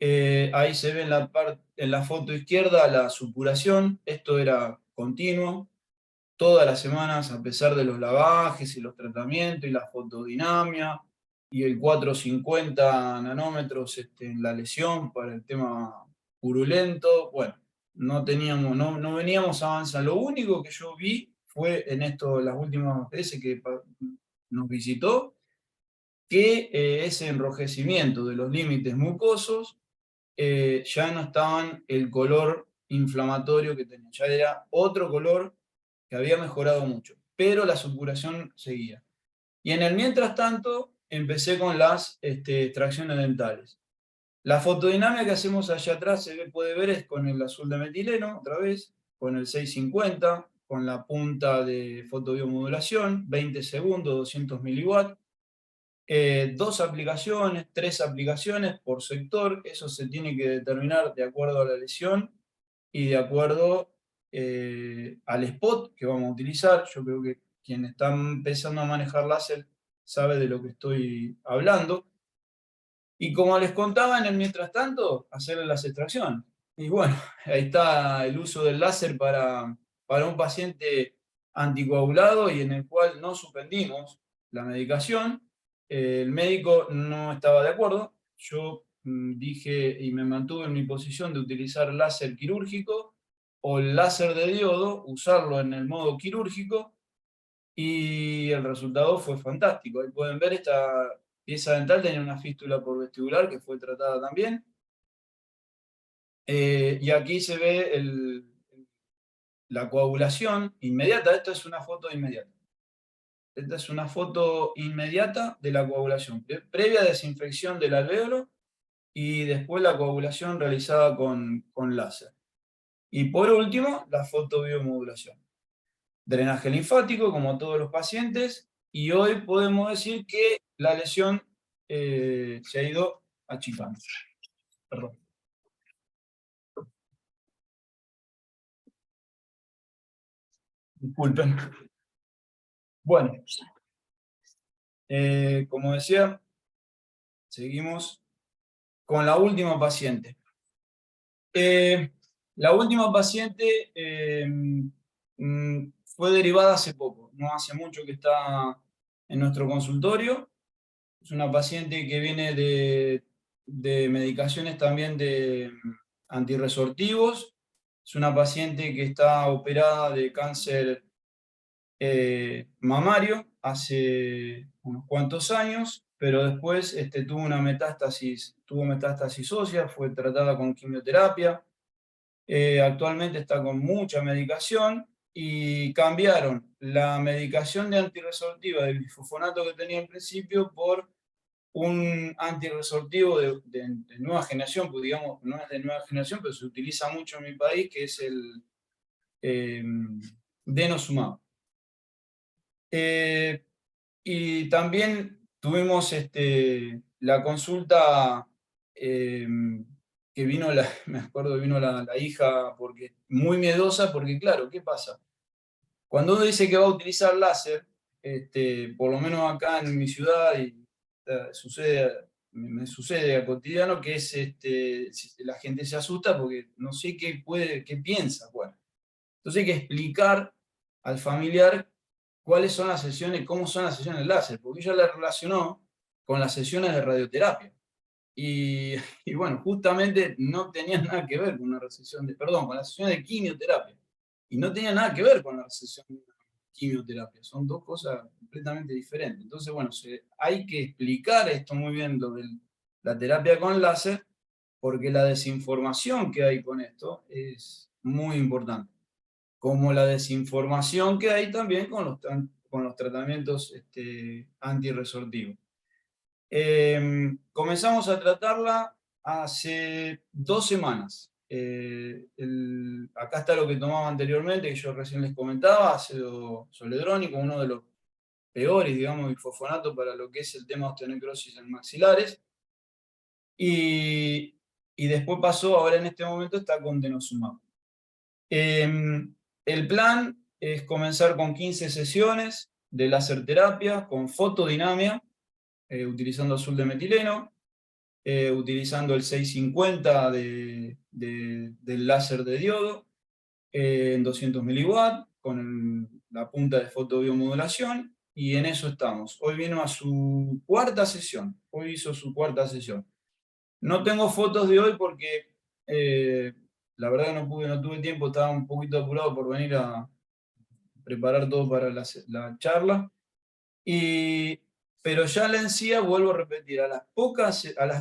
[SPEAKER 2] Ahí se ve en la foto izquierda la supuración, esto era continuo, todas las semanas, a pesar de los lavajes y los tratamientos y la fotodinamia y el 450 nanómetros en la lesión para el tema purulento. Bueno, no veníamos avanzando. Lo único que yo vi fue en esto, las últimas veces que nos visitó, que ese enrojecimiento de los límites mucosos ya no estaban el color inflamatorio que tenía, ya era otro color que había mejorado mucho, pero la supuración seguía. Y en el mientras tanto, empecé con las extracciones dentales. La fotodinámica que hacemos allá atrás, puede ver, es con el azul de metileno, otra vez, con el 650, con la punta de fotobiomodulación, 20 segundos, 200 miliwatts. 2 aplicaciones, 3 aplicaciones por sector, eso se tiene que determinar de acuerdo a la lesión y de acuerdo al spot que vamos a utilizar. Yo creo que quien está empezando a manejar láser sabe de lo que estoy hablando. Y como les contaba, en el mientras tanto, hacerle las extracciones. Y bueno, ahí está el uso del láser para un paciente anticoagulado y en el cual no suspendimos la medicación. El médico no estaba de acuerdo. Yo dije y me mantuve en mi posición de utilizar láser quirúrgico o el láser de diodo, usarlo en el modo quirúrgico. y el resultado fue fantástico. Ahí pueden ver, esta pieza dental tenía una fístula por vestibular que fue tratada también. Y aquí se ve la coagulación inmediata. Esta es una foto inmediata. Esta es una foto inmediata de la coagulación, previa desinfección del alvéolo y después la coagulación realizada con láser. Y por último, la fotobiomodulación. Drenaje linfático, como todos los pacientes, y hoy podemos decir que la lesión se ha ido achicando. Perdón. Disculpen. Bueno, como decía, seguimos con la última paciente. La última paciente fue derivada hace poco, no hace mucho que está en nuestro consultorio. Es una paciente que viene de medicaciones también de antirresortivos. Es una paciente que está operada de cáncer mamario hace unos cuantos años, pero después tuvo metástasis ósea, fue tratada con quimioterapia. Actualmente está con mucha medicación y cambiaron la medicación de antirresortiva del bifosfonato que tenía en principio por un antirresortivo de nueva generación, pues digamos, no es de nueva generación, pero se utiliza mucho en mi país, que es el denosumab. Y también tuvimos la consulta que vino, me acuerdo que vino la hija porque, muy miedosa, porque claro, ¿qué pasa? Cuando uno dice que va a utilizar láser, por lo menos acá en mi ciudad, y me sucede a cotidiano, que es la gente se asusta porque no sé qué piensa. Bueno, entonces hay que explicar al familiar cuáles son las sesiones, cómo son las sesiones de láser, porque ella la relacionó con las sesiones de radioterapia. Y, y bueno, justamente no tenía nada que ver con una recesión con la sesión de quimioterapia. Y no tenía nada que ver con la recesión de quimioterapia. Son dos cosas completamente diferentes. Entonces, bueno, hay que explicar esto muy bien, lo de la terapia con láser, porque la desinformación que hay con esto es muy importante. Como la desinformación que hay también con los tratamientos antirresortivos. Comenzamos a tratarla hace 2 semanas. Acá está lo que tomaba anteriormente, que yo recién les comentaba, ácido zoledrónico, uno de los peores, digamos, bifosfonato para lo que es el tema de osteonecrosis en maxilares. Y después pasó, ahora en este momento está con denosumab. El plan es comenzar con 15 sesiones de láser terapia con fotodinamia, utilizando azul de metileno, utilizando el 650 del láser de diodo, en 200 miliwatt, con la punta de fotobiomodulación, y en eso estamos. Hoy vino a su cuarta sesión, hoy hizo su cuarta sesión. No tengo fotos de hoy porque la verdad que no tuve tiempo, estaba un poquito apurado por venir a preparar todo para la charla. Pero ya la encía, vuelvo a repetir, a las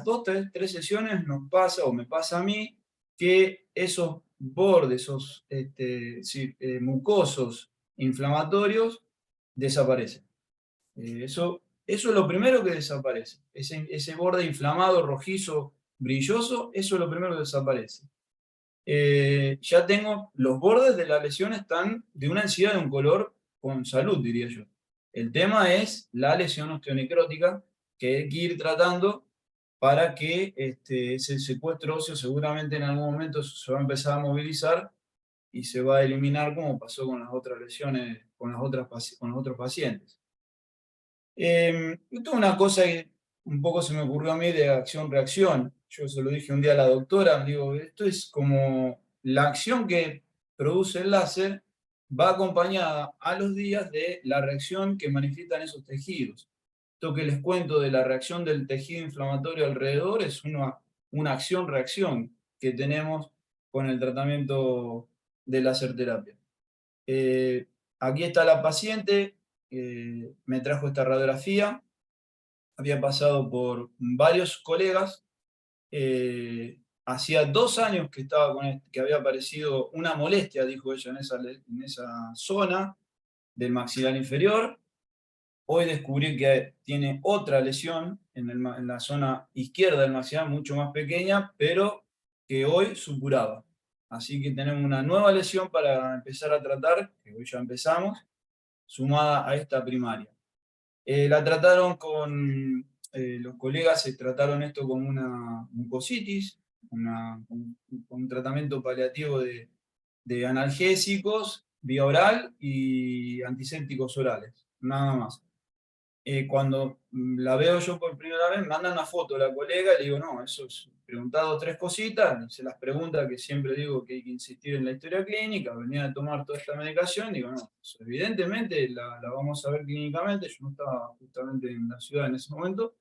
[SPEAKER 2] 2, 3 sesiones nos pasa, o me pasa a mí, que esos bordes, esos mucosos inflamatorios desaparecen. Eso es lo primero que desaparece. Ese borde inflamado, rojizo, brilloso, eso es lo primero que desaparece. Ya tengo, los bordes de la lesión están de una encía de un color con salud, diría yo. El tema es la lesión osteonecrótica que hay que ir tratando para que ese secuestro óseo seguramente en algún momento se va a empezar a movilizar y se va a eliminar, como pasó con las otras lesiones, con los otros pacientes. Esto es una cosa que un poco se me ocurrió a mí de acción-reacción. Yo se lo dije un día a la doctora, digo, esto es como la acción que produce el láser va acompañada a los días de la reacción que manifiestan esos tejidos. Esto que les cuento de la reacción del tejido inflamatorio alrededor es una acción-reacción que tenemos con el tratamiento de láser terapia. Aquí está la paciente. me trajo esta radiografía. Había pasado por varios colegas. Hacía 2 años que estaba que había aparecido una molestia, dijo ella, en esa zona del maxilar inferior. Hoy descubrí que tiene otra lesión en la zona izquierda del maxilar, mucho más pequeña, pero que hoy supuraba. Así que tenemos una nueva lesión para empezar a tratar, que hoy ya empezamos, sumada a esta primaria. La trataron los colegas se trataron esto como una mucositis, con un tratamiento paliativo de analgésicos, vía oral y antisépticos orales, nada más. Cuando la veo yo por primera vez, me manda una foto la colega y le digo, no, eso es preguntado 3 cositas, se las pregunta que siempre digo que hay que insistir en la historia clínica, venía a tomar toda esta medicación, digo, no, eso evidentemente la vamos a ver clínicamente, yo no estaba justamente en la ciudad en ese momento,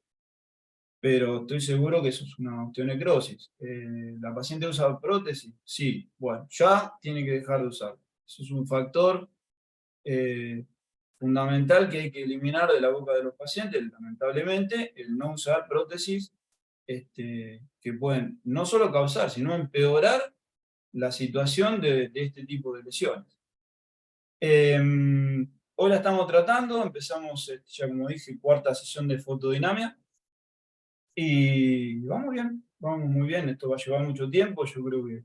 [SPEAKER 2] pero estoy seguro que eso es una osteonecrosis. ¿La paciente usa prótesis? Sí, bueno, ya tiene que dejar de usar. Eso es un factor fundamental que hay que eliminar de la boca de los pacientes, lamentablemente, el no usar prótesis que pueden no solo causar, sino empeorar la situación de este tipo de lesiones. Hoy la estamos tratando, empezamos ya como dije, 4ª sesión de fotodinamia, y vamos muy bien, esto va a llevar mucho tiempo, yo creo que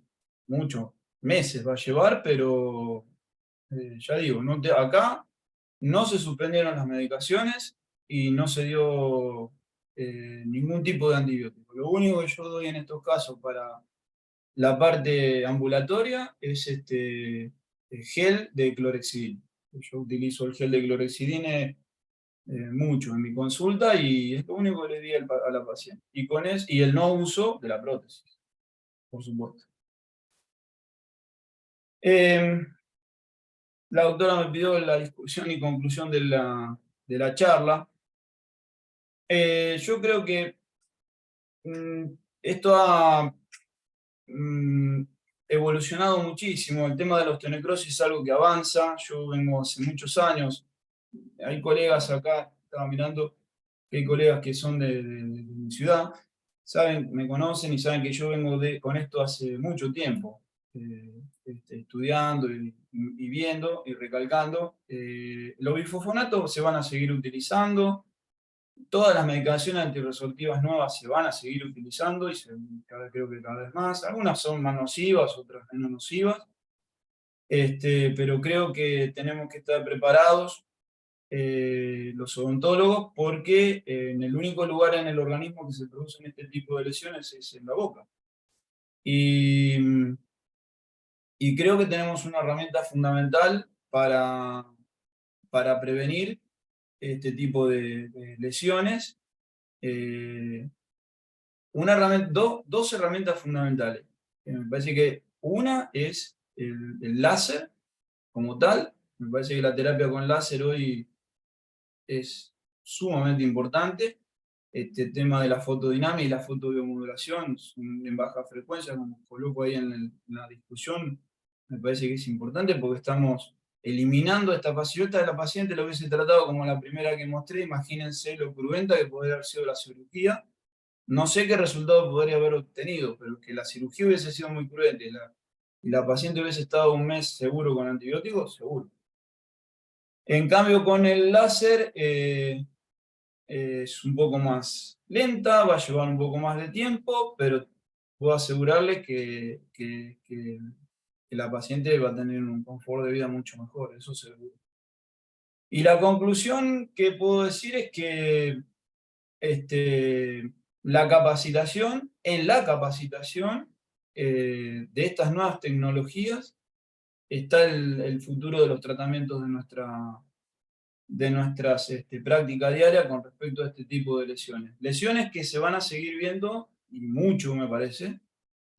[SPEAKER 2] muchos meses va a llevar, pero ya digo, acá no se suspendieron las medicaciones y no se dio ningún tipo de antibiótico. Lo único que yo doy en estos casos para la parte ambulatoria es gel de clorexidina. Yo utilizo el gel de clorexidina mucho en mi consulta y es lo único que le di a la paciente. Y el no uso de la prótesis, por supuesto. La doctora me pidió la discusión y conclusión de la charla. Yo creo que esto ha evolucionado muchísimo. El tema de la osteonecrosis es algo que avanza. Yo vengo hace muchos años. Hay colegas acá, estaba mirando, que hay colegas que son de mi ciudad, me conocen y saben que yo vengo con esto hace mucho tiempo. Estudiando y viendo y recalcando. Los bifosfonatos se van a seguir utilizando, todas las medicaciones antirresortivas nuevas se van a seguir utilizando y creo que cada vez más. Algunas son más nocivas, otras menos nocivas, pero creo que tenemos que estar preparados los odontólogos porque en el único lugar en el organismo que se producen este tipo de lesiones es en la boca. Y creo que tenemos una herramienta fundamental para prevenir este tipo de lesiones. Dos herramientas fundamentales. Me parece que una es el láser como tal. Me parece que la terapia con láser hoy es sumamente importante. Este tema de la fotodinámica y la fotobiomodulación en baja frecuencia, como coloco ahí en la discusión, me parece que es importante porque estamos eliminando esta paciente. La paciente lo hubiese tratado como la primera que mostré, imagínense lo cruenta que podría haber sido la cirugía. No sé qué resultado podría haber obtenido, pero que la cirugía hubiese sido muy cruenta y la paciente hubiese estado 1 mes seguro con antibióticos, seguro. En cambio, con el láser es un poco más lenta, va a llevar un poco más de tiempo, pero puedo asegurarles que la paciente va a tener un confort de vida mucho mejor, eso seguro. Y la conclusión que puedo decir es que la capacitación de estas nuevas tecnologías está el futuro de los tratamientos de nuestras prácticas diarias con respecto a este tipo de lesiones. Lesiones que se van a seguir viendo, y mucho me parece,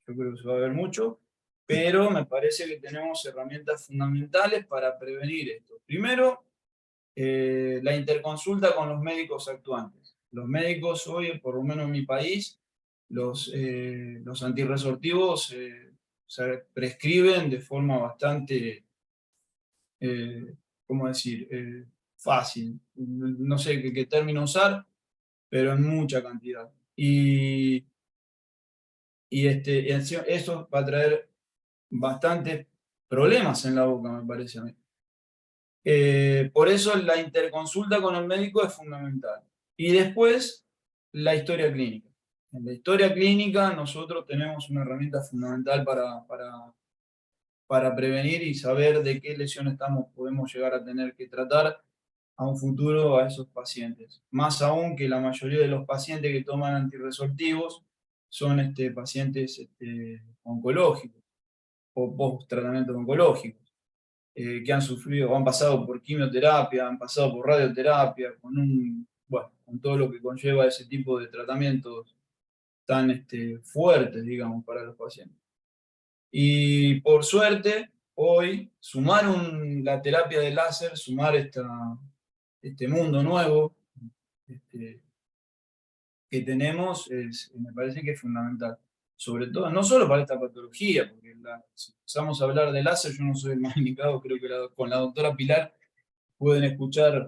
[SPEAKER 2] yo creo que se va a ver mucho, pero me parece que tenemos herramientas fundamentales para prevenir esto. Primero, la interconsulta con los médicos actuantes. Los médicos hoy, por lo menos en mi país, los antirresortivos se prescriben de forma bastante, ¿cómo decir?, fácil. No sé qué término usar, pero en mucha cantidad. Y eso va a traer bastantes problemas en la boca, me parece a mí. Por eso la interconsulta con el médico es fundamental. Y después, la historia clínica. En la historia clínica nosotros tenemos una herramienta fundamental para prevenir y saber de qué lesiones podemos llegar a tener que tratar a un futuro a esos pacientes. Más aún que la mayoría de los pacientes que toman antirresortivos son pacientes oncológicos o post-tratamiento oncológicos, que han sufrido o han pasado por quimioterapia, han pasado por radioterapia, con todo lo que conlleva ese tipo de tratamientos tan fuertes, digamos, para los pacientes. Y por suerte, hoy, sumar la terapia de láser, sumar este mundo nuevo que tenemos, me parece que es fundamental. Sobre todo, no solo para esta patología, porque si empezamos a hablar de láser, yo no soy el más indicado, creo que con la doctora Pilar pueden escuchar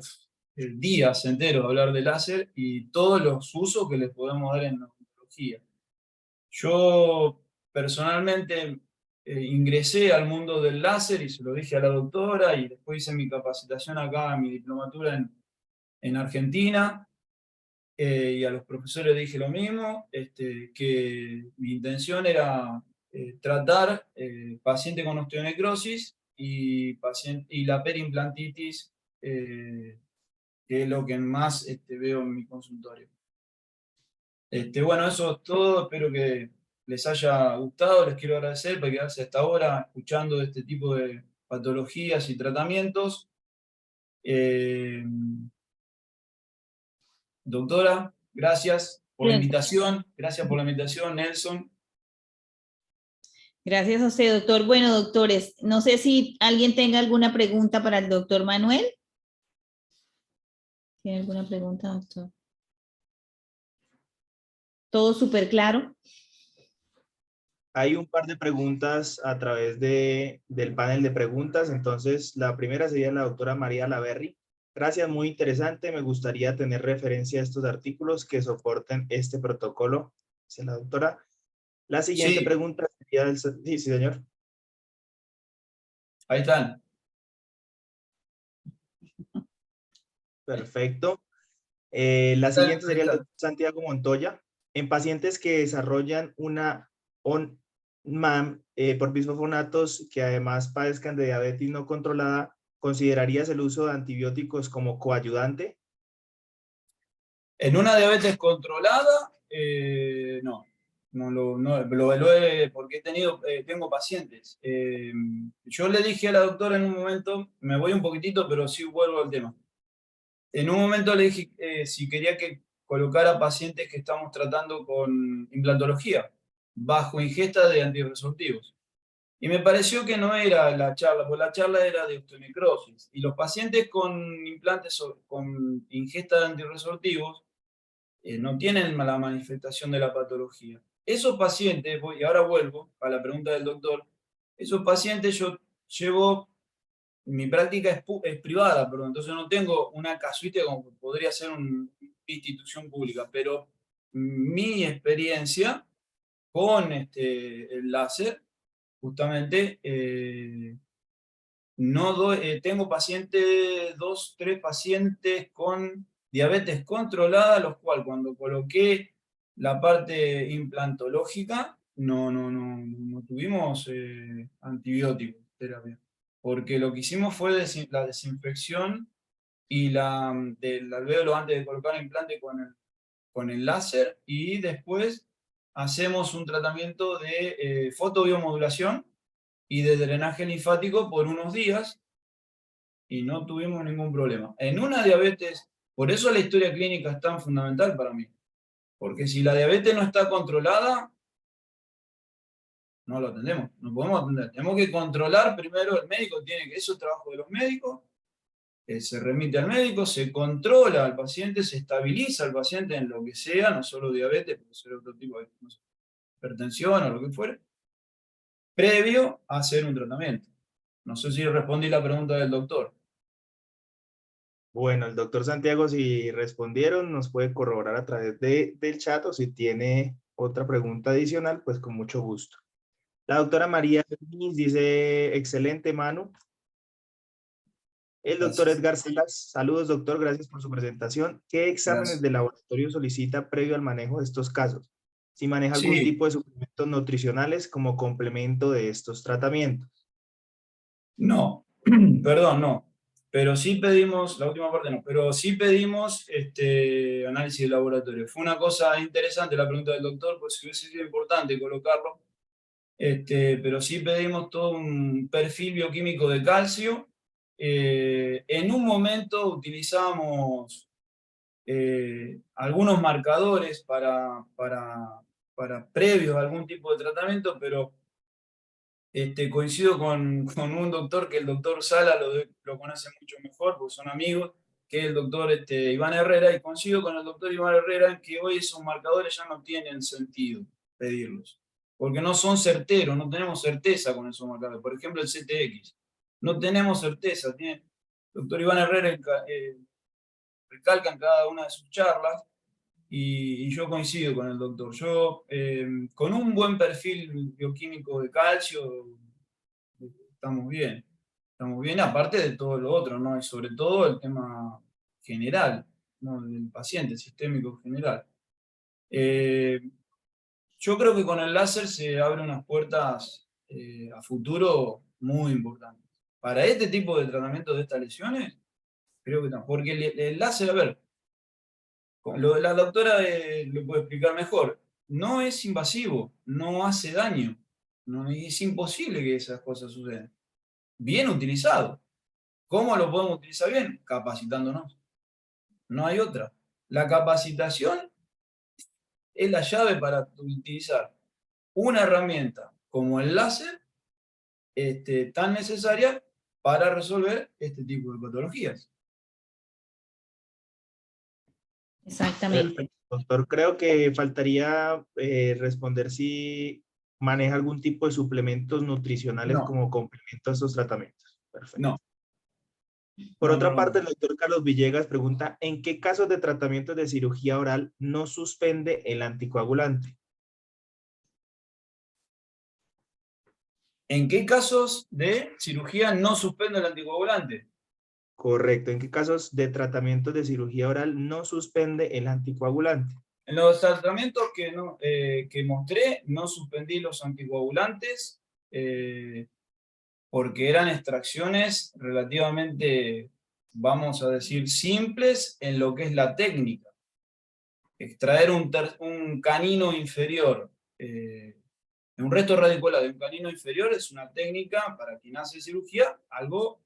[SPEAKER 2] días enteros hablar de láser y todos los usos que les podemos dar en la oncología. Yo personalmente ingresé al mundo del láser y se lo dije a la doctora, y después hice mi capacitación acá, mi diplomatura en Argentina, y a los profesores dije lo mismo, que mi intención era tratar paciente con osteonecrosis y la periimplantitis, que es lo que más veo en mi consultorio. Bueno, eso es todo, espero que les haya gustado, les quiero agradecer por quedarse hasta ahora escuchando este tipo de patologías y tratamientos. Doctora, gracias por la
[SPEAKER 1] Bien.
[SPEAKER 2] invitación, Nelson.
[SPEAKER 1] Gracias a usted, doctor. Bueno, doctores, no sé si alguien tenga alguna pregunta para el doctor Manuel. ¿Tiene alguna pregunta, doctor? ¿Todo súper claro?
[SPEAKER 3] Hay un par de preguntas a través del panel de preguntas. Entonces, la primera sería la doctora María Laverri. Gracias, muy interesante. Me gustaría tener referencia a estos artículos que soporten este protocolo. Dice la doctora. La siguiente
[SPEAKER 2] Sí,
[SPEAKER 3] pregunta sería sí, señor.
[SPEAKER 2] ahí están.
[SPEAKER 3] Perfecto. La siguiente sería el doctor Santiago Montoya. En pacientes que desarrollan una ONMAM por bisfosfonatos que además padezcan de diabetes no controlada, ¿considerarías el uso de antibióticos como coayudante?
[SPEAKER 2] En una diabetes controlada, no. No lo evalué porque tengo pacientes. Yo le dije a la doctora en un momento, me voy un poquitito, pero sí vuelvo al tema. En un momento le dije si quería que colocara pacientes que estamos tratando con implantología, bajo ingesta de antirresortivos. Y me pareció que no era la charla, porque la charla era de osteonecrosis. Y los pacientes con implantes con ingesta de antirresortivos no tienen la manifestación de la patología. Esos pacientes, y ahora vuelvo a la pregunta del doctor, esos pacientes yo llevo, mi práctica es privada, pero entonces no tengo una casuística como podría ser una institución pública, pero mi experiencia con el láser, justamente, tengo pacientes, 2, 3 pacientes con diabetes controlada, los cuales cuando coloqué la parte implantológica no tuvimos antibióticos terapia, porque lo que hicimos fue la desinfección y del alvéolo antes de colocar el implante con el láser, y después hacemos un tratamiento de fotobiomodulación y de drenaje linfático por unos días, y no tuvimos ningún problema. En una diabetes, por eso la historia clínica es tan fundamental para mí, porque si la diabetes no está controlada, no lo atendemos, no podemos atender. Tenemos que controlar primero, el médico tiene que, eso es el trabajo de los médicos, se remite al médico, se controla al paciente, se estabiliza al paciente en lo que sea, no solo diabetes, puede ser otro tipo de hipertensión o lo que fuere, previo a hacer un tratamiento. No sé si respondí la pregunta del doctor.
[SPEAKER 3] Bueno, el doctor Santiago, si respondieron, nos puede corroborar a través del chat o si tiene otra pregunta adicional, pues con mucho gusto. La doctora María Hermis dice, excelente, Manu. El doctor
[SPEAKER 2] Gracias.
[SPEAKER 3] Edgar Salas, saludos doctor, gracias por su presentación. ¿Qué exámenes
[SPEAKER 2] Gracias.
[SPEAKER 3] de laboratorio solicita previo al manejo de estos casos? Si maneja algún
[SPEAKER 2] Sí,
[SPEAKER 3] tipo de suplementos nutricionales como complemento de estos tratamientos.
[SPEAKER 2] no, perdón, no. Pero sí pedimos, la última parte no, pero sí pedimos análisis de laboratorio. Fue una cosa interesante la pregunta del doctor, pues hubiese sido importante colocarlo. Pero sí pedimos todo un perfil bioquímico de calcio. En un momento utilizamos algunos marcadores para previos a algún tipo de tratamiento, pero coincido con un doctor, que el doctor Sala lo conoce mucho mejor, porque son amigos, que es el doctor Iván Herrera, y coincido con el doctor Iván Herrera en que hoy esos marcadores ya no tienen sentido pedirlos, porque no son certeros, no tenemos certeza con esos marcadores. Por ejemplo, el CTX, no tenemos certeza. El doctor Iván Herrera recalca en cada una de sus charlas, y yo coincido con el doctor. Yo, con un buen perfil bioquímico de calcio, estamos bien. Estamos bien, aparte de todo lo otro, ¿no? Y sobre todo el tema general, ¿no? Del paciente, sistémico general. Eh, yo creo que con el láser se abren unas puertas a futuro muy importantes. Para este tipo de tratamiento de estas lesiones, creo que no. Porque el láser, a ver, lo de la doctora lo puede explicar mejor. No es invasivo, no hace daño. No, es imposible que esas cosas sucedan. Bien utilizado. ¿Cómo lo podemos utilizar bien? Capacitándonos. No hay otra. La capacitación es la llave para utilizar una herramienta como el láser, tan necesaria para resolver este tipo de patologías.
[SPEAKER 1] Exactamente.
[SPEAKER 3] Perfecto, doctor. Creo que faltaría responder si maneja algún tipo de suplementos nutricionales
[SPEAKER 2] No,
[SPEAKER 3] como complemento a estos tratamientos. Perfecto.
[SPEAKER 2] no,
[SPEAKER 3] Por
[SPEAKER 2] no, no,
[SPEAKER 3] otra parte,
[SPEAKER 2] no.
[SPEAKER 3] el doctor Carlos Villegas pregunta, ¿en qué casos de tratamientos de cirugía oral no suspende el anticoagulante?
[SPEAKER 2] ¿En qué casos de cirugía no suspende el anticoagulante?
[SPEAKER 3] Correcto. ¿En qué casos de tratamientos de cirugía oral no suspende el anticoagulante?
[SPEAKER 2] En los tratamientos que mostré, no suspendí los anticoagulantes porque eran extracciones relativamente, vamos a decir, simples en lo que es la técnica. Extraer un canino inferior, un resto radicular de un canino inferior, es una técnica para quien hace cirugía, algo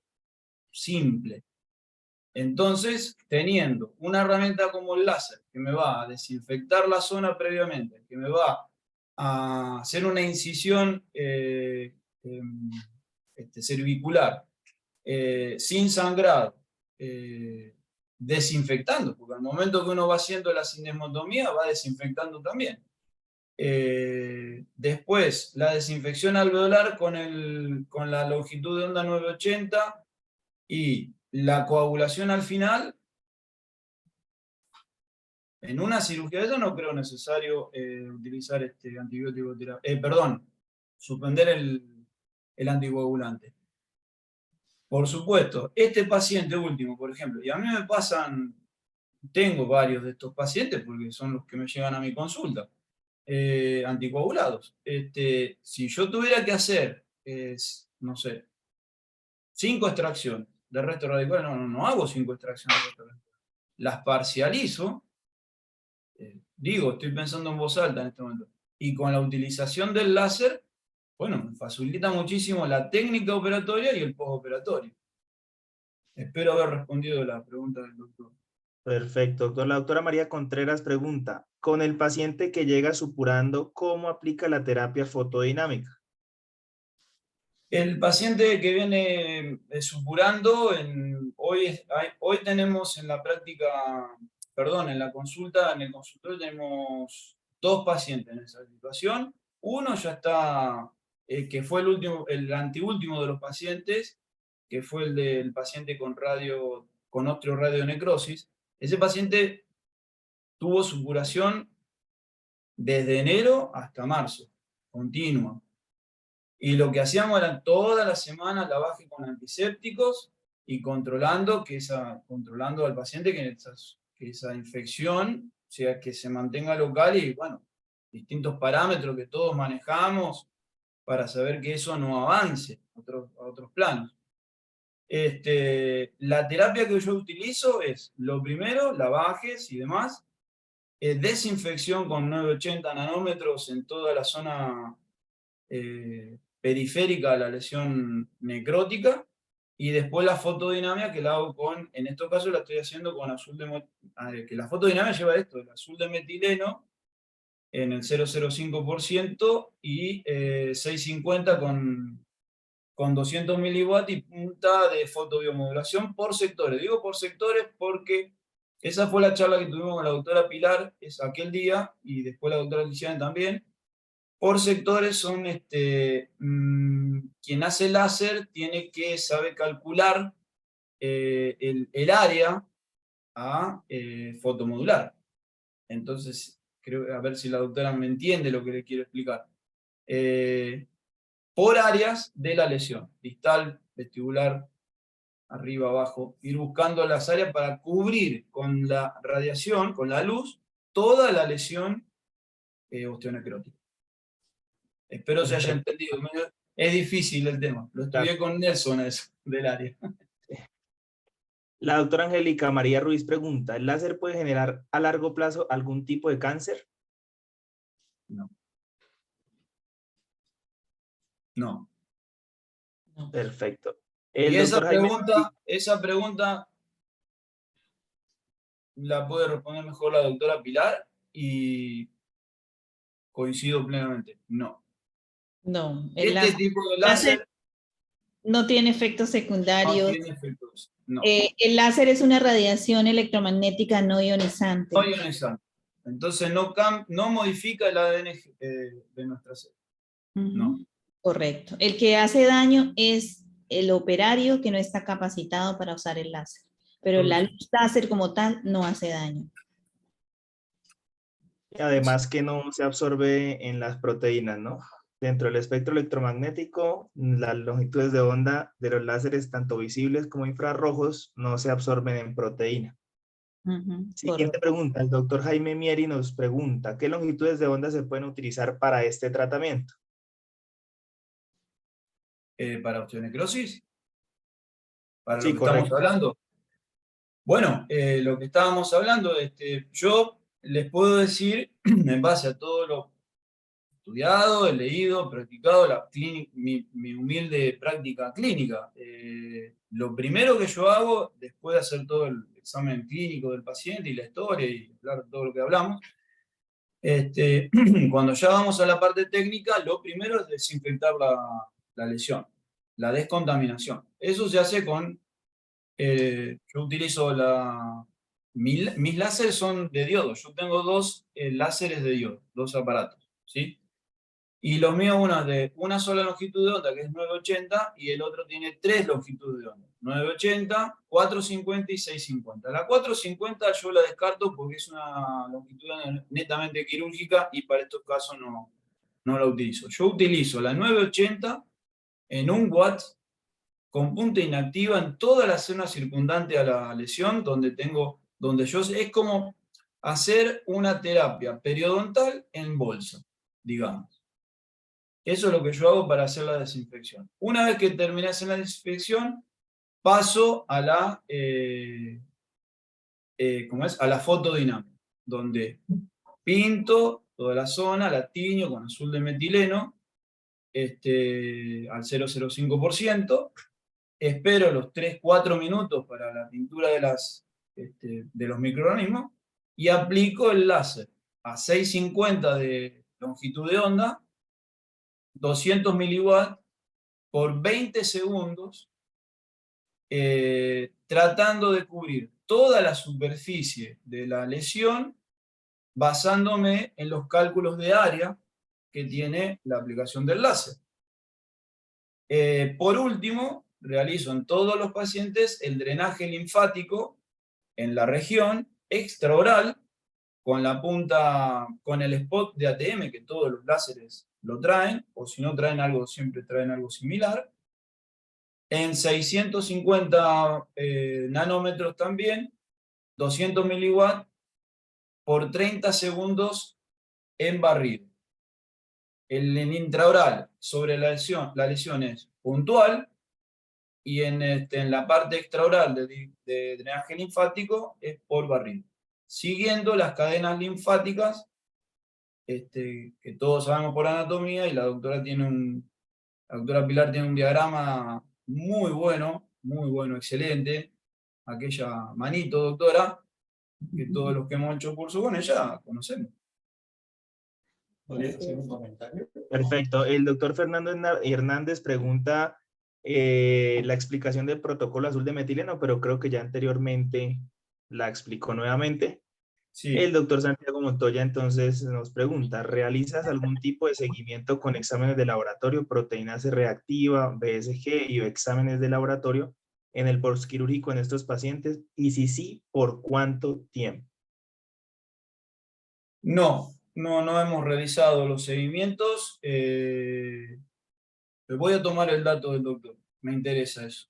[SPEAKER 2] simple. Entonces, teniendo una herramienta como el láser, que me va a desinfectar la zona previamente, que me va a hacer una incisión cervicular, sin sangrado, desinfectando, porque al momento que uno va haciendo la sinesmotomía, va desinfectando también. Después, la desinfección alveolar con la longitud de onda 980 y la coagulación al final. En una cirugía de eso no creo necesario utilizar antibiótico, suspender el anticoagulante. Por supuesto, este paciente último, por ejemplo, y a mí me pasan, tengo varios de estos pacientes porque son los que me llegan a mi consulta, anticoagulados. Si yo tuviera que hacer, no sé, 5 extracciones de resto radical, no hago 5 extracciones de resto radical. Las parcializo. Digo, estoy pensando en voz alta en este momento. Y con la utilización del láser, bueno, me facilita muchísimo la técnica operatoria y el postoperatorio. Espero haber respondido la pregunta del doctor.
[SPEAKER 3] Perfecto, doctor. La doctora María Contreras pregunta, con el paciente que llega supurando, ¿cómo aplica la terapia fotodinámica?
[SPEAKER 2] El paciente que viene supurando, hoy tenemos en la práctica, perdón, en la consulta, en el consultorio tenemos 2 pacientes en esa situación. Uno ya está, que fue el anteúltimo de los pacientes, que fue el del paciente con radio con osteoradionecrosis. Ese paciente tuvo supuración desde enero hasta marzo, continua. Y lo que hacíamos era toda la semana lavaje con antisépticos y controlando al paciente que esa infección, o sea, que se mantenga local y, bueno, distintos parámetros que todos manejamos para saber que eso no avance a otros planos. La terapia que yo utilizo es, lo primero, lavajes y demás, desinfección con 980 nanómetros en toda la zona periférica a la lesión necrótica, y después la fotodinámica que la hago con, en estos casos la estoy haciendo con azul que la fotodinámica lleva esto, el azul de metileno en el 0,05% y 650 con 200 miliwatts y punta de fotobiomodulación por sectores. Digo por sectores porque esa fue la charla que tuvimos con la doctora Pilar aquel día, y después la doctora Luciana también. Por sectores son, quien hace láser tiene que saber calcular el área a fotomodular. Entonces, creo, a ver si la doctora me entiende lo que le quiero explicar. Por áreas de la lesión, distal, vestibular, arriba, abajo, ir buscando las áreas para cubrir con la radiación, con la luz, toda la lesión osteonecrótica. Espero se haya entendido. Es difícil el tema. Lo estudié con Nelson eso, del área.
[SPEAKER 3] La doctora Angélica María Ruiz pregunta, ¿el láser puede generar a largo plazo algún tipo de cáncer?
[SPEAKER 2] No. No.
[SPEAKER 3] Perfecto.
[SPEAKER 2] Y esa pregunta la puede responder mejor la doctora Pilar, y coincido plenamente. No.
[SPEAKER 1] No,
[SPEAKER 2] Tipo de láser
[SPEAKER 1] no tiene efectos secundarios.
[SPEAKER 2] no tiene efectos. No.
[SPEAKER 1] El láser es una radiación electromagnética no ionizante.
[SPEAKER 2] No ionizante. Entonces no modifica el ADN de nuestra célula. No.
[SPEAKER 1] Correcto. El que hace daño es el operario que no está capacitado para usar el láser. Pero la luz láser como tal no hace daño.
[SPEAKER 3] Y además que no se absorbe en las proteínas, ¿no? Dentro del espectro electromagnético, las longitudes de onda de los láseres, tanto visibles como infrarrojos, no se absorben en proteína. Siguiente pregunta, el doctor Jaime Mieri nos pregunta, ¿qué longitudes de onda se pueden utilizar para este tratamiento?
[SPEAKER 2] ¿Para osteonecrosis? ¿Para
[SPEAKER 3] Sí,
[SPEAKER 2] lo que estamos hablando? Bueno, lo que estábamos hablando, yo les puedo decir, en base a todo lo estudiado, he leído, practicado, mi humilde práctica clínica. Lo primero que yo hago, después de hacer todo el examen clínico del paciente y la historia y hablar de todo lo que hablamos, cuando ya vamos a la parte técnica, lo primero es desinfectar la lesión, la descontaminación. Eso se hace con, yo utilizo mis láseres son de diodo, yo tengo dos láseres de diodo, dos aparatos, ¿sí? Y los míos, uno es de una sola longitud de onda, que es 980, y el otro tiene tres longitudes de onda, 980, 450 y 650. La 450 yo la descarto porque es una longitud de onda netamente quirúrgica y para estos casos no la utilizo. Yo utilizo la 980 en 1 watt con punta inactiva en toda la zona circundante a la lesión, es como hacer una terapia periodontal en bolsa, digamos. Eso es lo que yo hago para hacer la desinfección. Una vez que terminé de hacer la desinfección, paso a la fotodinámica, donde pinto toda la zona, la tiño con azul de metileno, al 0,05%, espero los 3-4 minutos para la pintura de los microorganismos, y aplico el láser a 650 de longitud de onda, 200 miliwatts por 20 segundos, tratando de cubrir toda la superficie de la lesión, basándome en los cálculos de área que tiene la aplicación del láser. Por último, realizo en todos los pacientes el drenaje linfático en la región extraoral, con la punta, con el spot de ATM, que todos los láseres lo traen, o si no traen algo, siempre traen algo similar, en 650 nanómetros también, 200 miliwatts, por 30 segundos en barrido. En intraoral, sobre la lesión es puntual, y en la parte extraoral de drenaje linfático es por barrido, siguiendo las cadenas linfáticas que todos sabemos por anatomía, y la doctora Pilar tiene un diagrama muy bueno, excelente. Aquella manito, doctora, que todos los que hemos hecho curso con ella conocemos.
[SPEAKER 4] ¿Podría hacer un comentario?
[SPEAKER 3] Perfecto. El doctor Fernando Hernández pregunta la explicación del protocolo azul de metileno, pero creo que ya anteriormente la explicó nuevamente.
[SPEAKER 2] Sí.
[SPEAKER 3] El doctor Santiago Montoya entonces nos pregunta, ¿realizas algún tipo de seguimiento con exámenes de laboratorio, proteína C reactiva, BSG y exámenes de laboratorio en el postquirúrgico en estos pacientes? Y si sí, ¿por cuánto tiempo?
[SPEAKER 2] No hemos realizado los seguimientos. Voy a tomar el dato del doctor. Me interesa eso.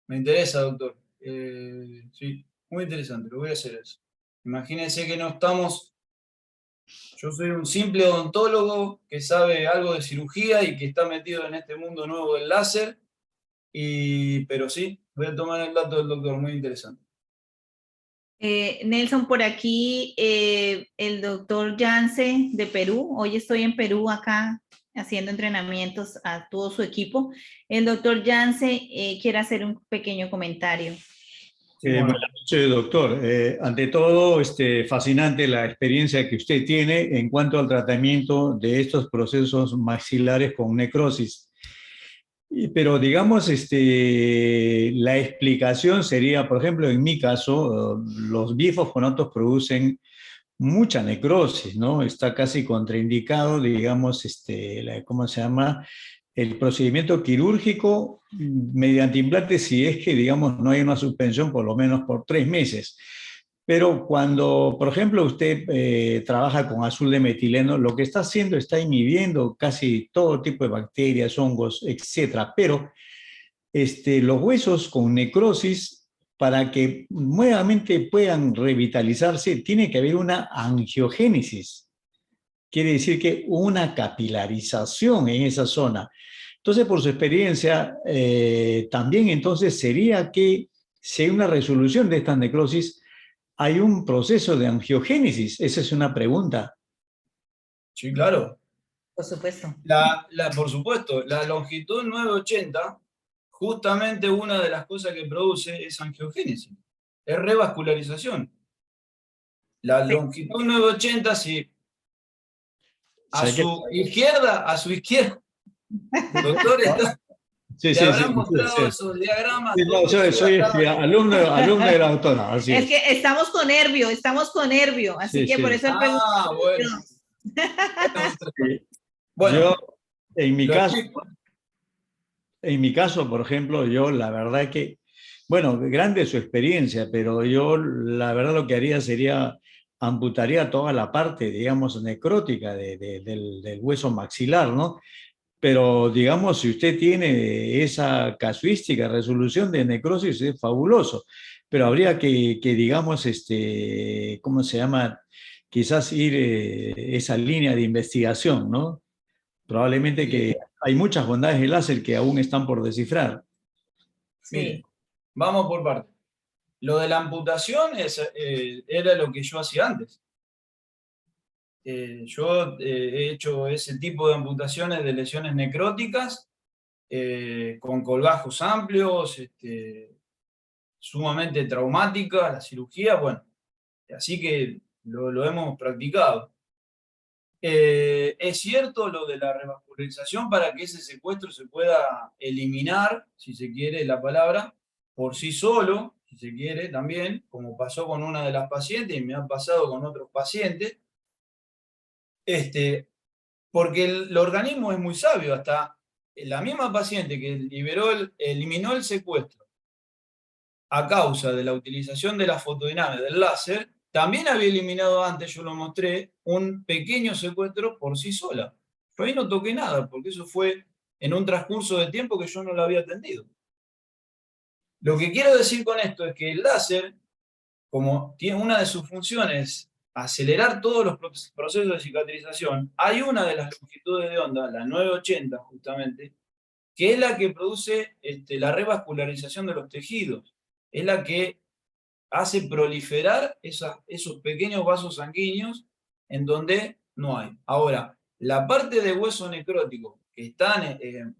[SPEAKER 2] Me interesa, doctor. Sí, muy interesante. Lo voy a hacer eso. Imagínense que no estamos... Yo soy un simple odontólogo que sabe algo de cirugía y que está metido en este mundo nuevo del láser. Pero sí, voy a tomar el dato del doctor. Muy interesante.
[SPEAKER 1] Nelson, por aquí el doctor Yance de Perú. Hoy estoy en Perú acá haciendo entrenamientos a todo su equipo. El doctor Yance quiere hacer un pequeño comentario.
[SPEAKER 4] Buenas noches, doctor. Ante todo, fascinante la experiencia que usted tiene en cuanto al tratamiento de estos procesos maxilares con necrosis. Pero digamos, la explicación sería, por ejemplo, en mi caso, los bifosfonatos producen mucha necrosis, ¿no? Está casi contraindicado, digamos, ¿cómo se llama? El procedimiento quirúrgico mediante implante, si es que, digamos, no hay una suspensión por lo menos por 3 meses. Pero cuando, por ejemplo, usted trabaja con azul de metileno, lo que está haciendo está inhibiendo casi todo tipo de bacterias, hongos, etcétera. Pero los huesos con necrosis, para que nuevamente puedan revitalizarse, tiene que haber una angiogénesis. Quiere decir que una capilarización en esa zona. Entonces, por su experiencia, también entonces sería que si hay una resolución de esta necrosis, hay un proceso de angiogénesis. Esa es una pregunta.
[SPEAKER 2] Sí, claro.
[SPEAKER 1] Por supuesto.
[SPEAKER 2] Por supuesto, la longitud 980, justamente una de las cosas que produce es angiogénesis, es revascularización. La longitud 980, si a su izquierda, doctor,
[SPEAKER 4] Sí,
[SPEAKER 2] te habrán mostrado esos diagramas.
[SPEAKER 4] No, soy alumno de la doctora. Así
[SPEAKER 1] es que estamos con nervio, así que por eso el
[SPEAKER 2] bueno.
[SPEAKER 4] Bueno, yo, en mi caso, por ejemplo, yo la verdad que, bueno, grande su experiencia, pero yo la verdad lo que haría sería amputaría toda la parte, digamos, necrótica del hueso maxilar, ¿no? Pero, digamos, si usted tiene esa casuística, resolución de necrosis, es fabuloso. Pero habría que digamos, ¿cómo se llama? Quizás ir esa línea de investigación, ¿no? Probablemente que hay muchas bondades del láser que aún están por descifrar.
[SPEAKER 1] Sí.
[SPEAKER 2] Mire, vamos por partes. Lo de la amputación era lo que yo hacía antes. Yo he hecho ese tipo de amputaciones de lesiones necróticas con colgajos amplios, sumamente traumáticas, la cirugía, bueno, así que lo hemos practicado. Es cierto lo de la revascularización para que ese secuestro se pueda eliminar, si se quiere la palabra, por sí solo, si se quiere también, como pasó con una de las pacientes y me ha pasado con otros pacientes, porque el organismo es muy sabio, hasta la misma paciente que eliminó el secuestro a causa de la utilización de la fotodinámica del láser, también había eliminado antes, yo lo mostré, un pequeño secuestro por sí sola. Yo ahí no toqué nada, porque eso fue en un transcurso de tiempo que yo no la había atendido. Lo que quiero decir con esto es que el láser, como tiene una de sus funciones acelerar todos los procesos de cicatrización, hay una de las longitudes de onda, la 980 justamente, que es la que produce la revascularización de los tejidos, es la que hace proliferar esos pequeños vasos sanguíneos en donde no hay. Ahora, la parte de hueso necrótico que está en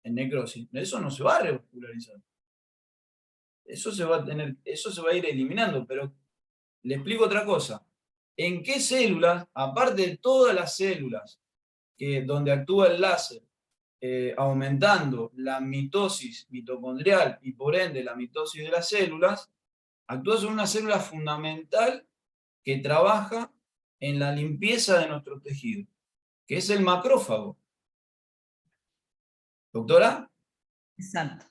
[SPEAKER 2] necrosis, eso no se va a revascularizar. Eso se va a ir eliminando, pero le explico otra cosa. ¿En qué células, aparte de todas las células donde actúa el láser, aumentando la mitosis mitocondrial y por ende la mitosis de las células, actúa sobre una célula fundamental que trabaja en la limpieza de nuestros tejidos, que es el macrófago? ¿Doctora?
[SPEAKER 1] Exacto.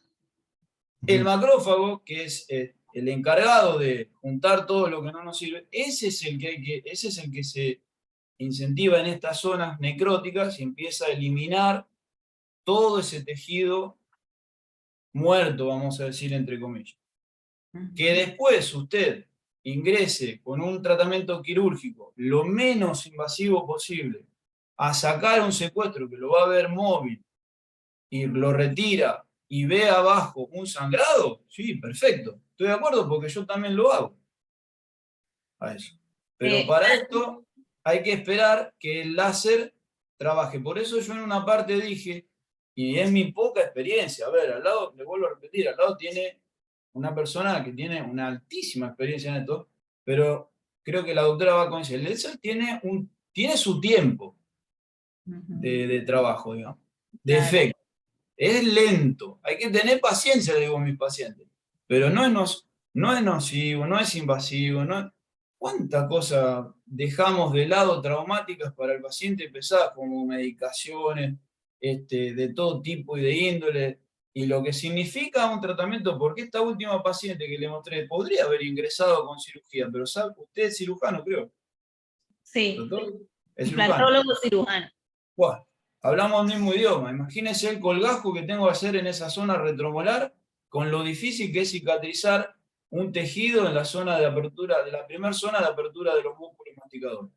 [SPEAKER 2] El macrófago, que es el encargado de juntar todo lo que no nos sirve, ese es el que se incentiva en estas zonas necróticas y empieza a eliminar todo ese tejido muerto, vamos a decir entre comillas. Que después usted ingrese con un tratamiento quirúrgico lo menos invasivo posible a sacar un secuestro que lo va a ver móvil y lo retira y ve abajo un sangrado, sí, perfecto. Estoy de acuerdo porque yo también lo hago. A eso. Pero para esto hay que esperar que el láser trabaje. Por eso yo en una parte dije, y es mi poca experiencia, a ver, al lado, le vuelvo a repetir, al lado tiene una persona que tiene una altísima experiencia en esto, pero creo que la doctora va a coincidir. El láser tiene su tiempo de trabajo, digamos, de efecto. Es lento, hay que tener paciencia, le digo a mis pacientes, pero no es nocivo, no es invasivo, ¿cuánta cosa dejamos de lado traumáticas para el paciente pesadas como medicaciones de todo tipo y de índole? Y lo que significa un tratamiento, porque esta última paciente que le mostré podría haber ingresado con cirugía, pero ¿sabe? Usted es cirujano, creo.
[SPEAKER 1] Sí,
[SPEAKER 2] ¿Doctor? Es
[SPEAKER 1] implantólogo cirujano.
[SPEAKER 2] Bueno, hablamos el mismo idioma. Imagínense el colgajo que tengo que hacer en esa zona retromolar con lo difícil que es cicatrizar un tejido en la zona de apertura, de la primera zona de apertura de los músculos masticadores.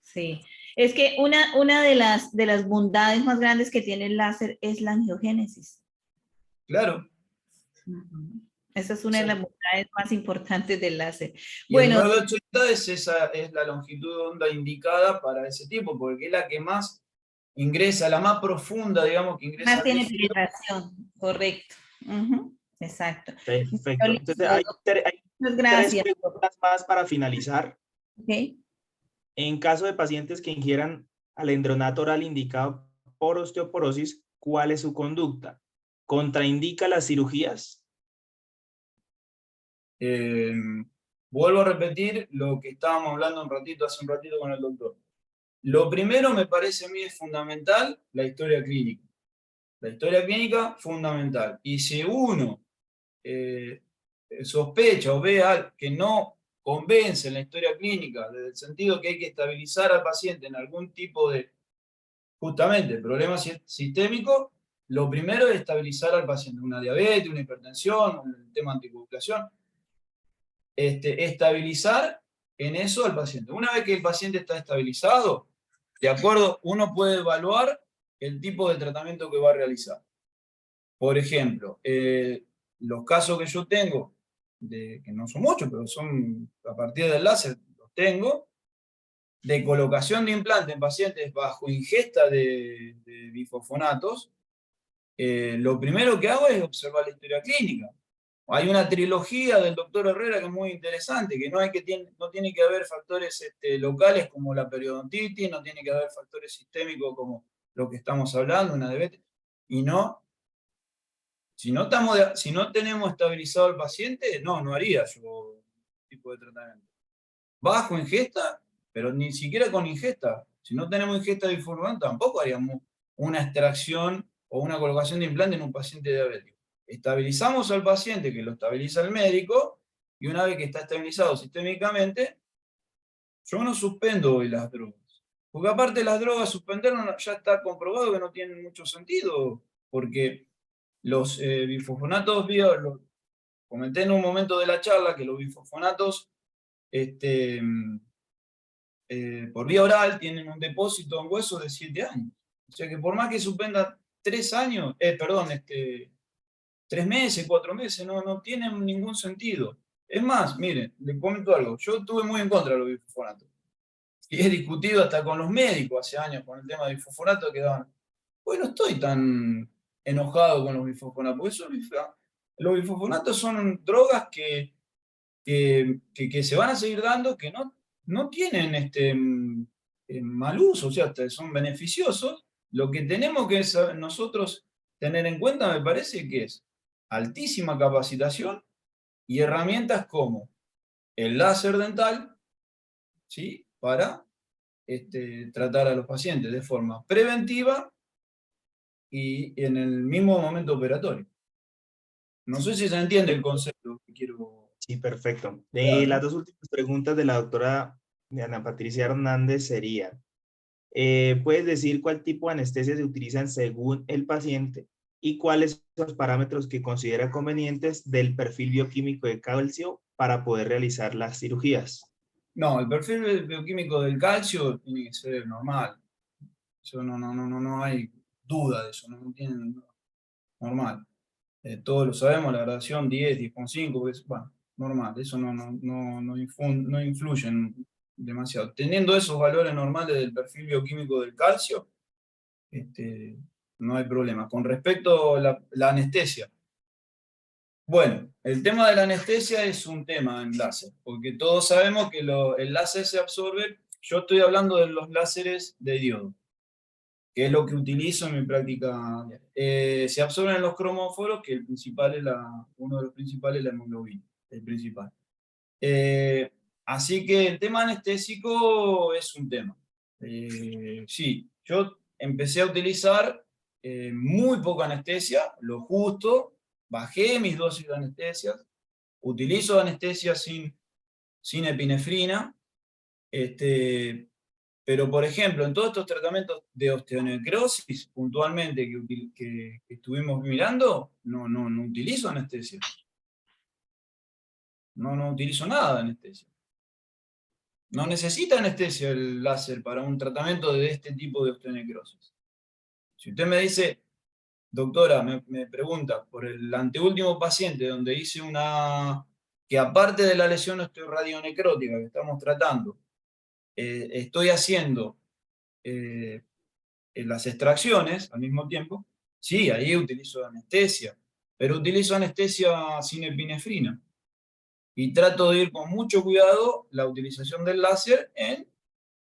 [SPEAKER 1] Sí, es que una de las bondades más grandes que tiene el láser es la angiogénesis.
[SPEAKER 2] Claro.
[SPEAKER 1] Esa es una de las bondades más importantes del láser.
[SPEAKER 2] Y bueno, el 980 es la longitud de onda indicada para ese tipo, porque es la que más ingresa, la más profunda, digamos, que ingresa.
[SPEAKER 1] Más tiene penetración, correcto. Exacto.
[SPEAKER 3] Perfecto. Entonces hay
[SPEAKER 1] Gracias.
[SPEAKER 3] 3 preguntas más para finalizar.
[SPEAKER 1] Okay.
[SPEAKER 3] En caso de pacientes que ingieran alendronato oral indicado por osteoporosis, ¿cuál es su conducta? ¿Contraindica las cirugías?
[SPEAKER 2] Vuelvo a repetir lo que estábamos hablando hace un ratito con el doctor. Lo primero me parece a mí es fundamental la historia clínica. La historia clínica, fundamental. Y si uno sospecha o ve algo que no convence en la historia clínica, desde el sentido que hay que estabilizar al paciente en algún tipo de, justamente, problema sistémico, lo primero es estabilizar al paciente. Una diabetes, una hipertensión, un tema de anticoagulación. Estabilizar en eso al paciente. Una vez que el paciente está estabilizado, de acuerdo, uno puede evaluar el tipo de tratamiento que va a realizar. Por ejemplo, los casos que yo tengo, que no son muchos, pero son a partir del láser, los tengo, de colocación de implante en pacientes bajo ingesta de bifosfonatos, lo primero que hago es observar la historia clínica. Hay una trilogía del doctor Herrera que es muy interesante, que no tiene que haber factores locales como la periodontitis, no tiene que haber factores sistémicos como lo que estamos hablando, una diabetes, y si no tenemos estabilizado al paciente, no haría yo tipo de tratamiento. Bajo ingesta, pero ni siquiera con ingesta. Si no tenemos ingesta de bifosfonato, tampoco haríamos una extracción o una colocación de implante en un paciente diabético. Estabilizamos al paciente, que lo estabiliza el médico, y una vez que está estabilizado sistémicamente, yo no suspendo hoy las drogas. Porque aparte las drogas, suspenderlas ya está comprobado que no tienen mucho sentido, porque los bifosfonatos, lo comenté en un momento de la charla, que los bifosfonatos por vía oral tienen un depósito en hueso de 7 años. O sea que por más que suspenda 3 años, 3 meses, 4 meses, no tienen ningún sentido. Es más, miren, les comento algo, yo estuve muy en contra de los bifosfonatos. Y he discutido hasta con los médicos hace años con el tema de bifosfonatos que daban. Pues no estoy tan enojado con los bifosfonatos, porque los bifosfonatos son drogas que se van a seguir dando, que no tienen mal uso, o sea, son beneficiosos. Lo que tenemos que nosotros tener en cuenta, me parece que es altísima capacitación y herramientas como el láser dental, ¿sí? Para tratar a los pacientes de forma preventiva y en el mismo momento operatorio. No sé si se entiende el concepto que quiero.
[SPEAKER 3] Sí, perfecto.
[SPEAKER 2] Claro.
[SPEAKER 3] Las dos últimas preguntas de la doctora Ana Patricia Hernández serían, ¿puedes decir cuál tipo de anestesia se utilizan según el paciente y cuáles son los parámetros que considera convenientes del perfil bioquímico de calcio para poder realizar las cirugías?
[SPEAKER 2] No, el perfil bioquímico del calcio tiene que ser normal. Eso no hay duda de eso, no tiene normal. Todos lo sabemos, la gradación 10, 10,5, es bueno, normal, eso no influye demasiado. Teniendo esos valores normales del perfil bioquímico del calcio, no hay problema. Con respecto a la anestesia, bueno, el tema de la anestesia es un tema en láser, porque todos sabemos que el láser se absorbe. Yo estoy hablando de los láseres de diodo, que es lo que utilizo en mi práctica diaria. Se absorben en los cromóforos, que uno de los principales es la hemoglobina, el principal. Así que el tema anestésico es un tema. Sí, yo empecé a utilizar muy poca anestesia, lo justo, bajé mis dosis de anestesia, utilizo anestesia sin epinefrina, pero por ejemplo, en todos estos tratamientos de osteonecrosis, puntualmente que estuvimos mirando, no utilizo anestesia. No utilizo nada de anestesia. No necesita anestesia el láser para un tratamiento de este tipo de osteonecrosis. Si usted me dice, doctora, me pregunta por el anteúltimo paciente donde hice que aparte de la lesión osteoradionecrótica que estamos tratando, estoy haciendo las extracciones al mismo tiempo, sí, ahí utilizo anestesia, pero utilizo anestesia sin epinefrina. Y trato de ir con mucho cuidado la utilización del láser en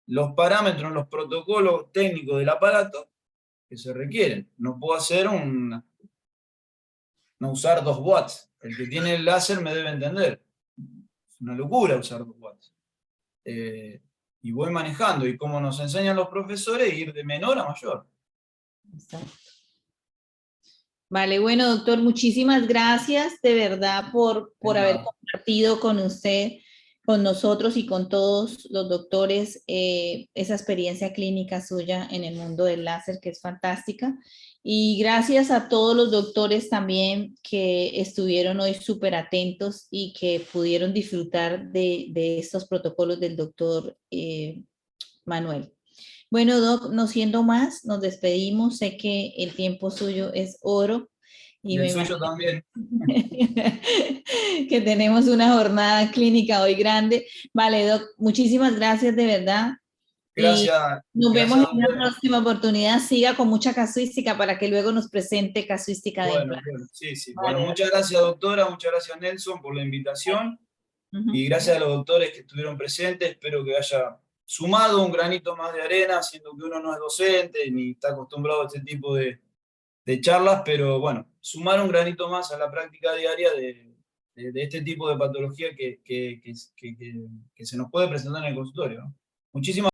[SPEAKER 2] los parámetros, en los protocolos técnicos del aparato que se requieren. No puedo hacer no usar 2 watts. El que tiene el láser me debe entender. Es una locura usar 2 watts. Y voy manejando, y como nos enseñan los profesores, ir de menor a mayor.
[SPEAKER 1] Exacto. Vale, bueno, doctor, muchísimas gracias de verdad por haber compartido con usted, con nosotros y con todos los doctores esa experiencia clínica suya en el mundo del láser, que es fantástica. Y gracias a todos los doctores también que estuvieron hoy súper atentos y que pudieron disfrutar de estos protocolos del doctor Manuel. Bueno, Doc, no siendo más, nos despedimos. Sé que el tiempo suyo es oro.
[SPEAKER 2] Y el suyo también.
[SPEAKER 1] Que tenemos una jornada clínica hoy grande. Vale, Doc, muchísimas gracias de verdad.
[SPEAKER 2] Gracias.
[SPEAKER 1] Y nos vemos en una
[SPEAKER 2] doctor.
[SPEAKER 1] próxima oportunidad. Siga con mucha casuística para que luego nos presente casuística de implantes.
[SPEAKER 2] Bueno, sí.
[SPEAKER 1] Vale.
[SPEAKER 2] Bueno, muchas gracias, doctora. Muchas gracias, Nelson, por la invitación. Y gracias a los doctores que estuvieron presentes. Espero que haya sumado un granito más de arena, siendo que uno no es docente ni está acostumbrado a este tipo de charlas, pero bueno, sumar un granito más a la práctica diaria de este tipo de patología que se nos puede presentar en el consultorio, ¿no? Muchísimas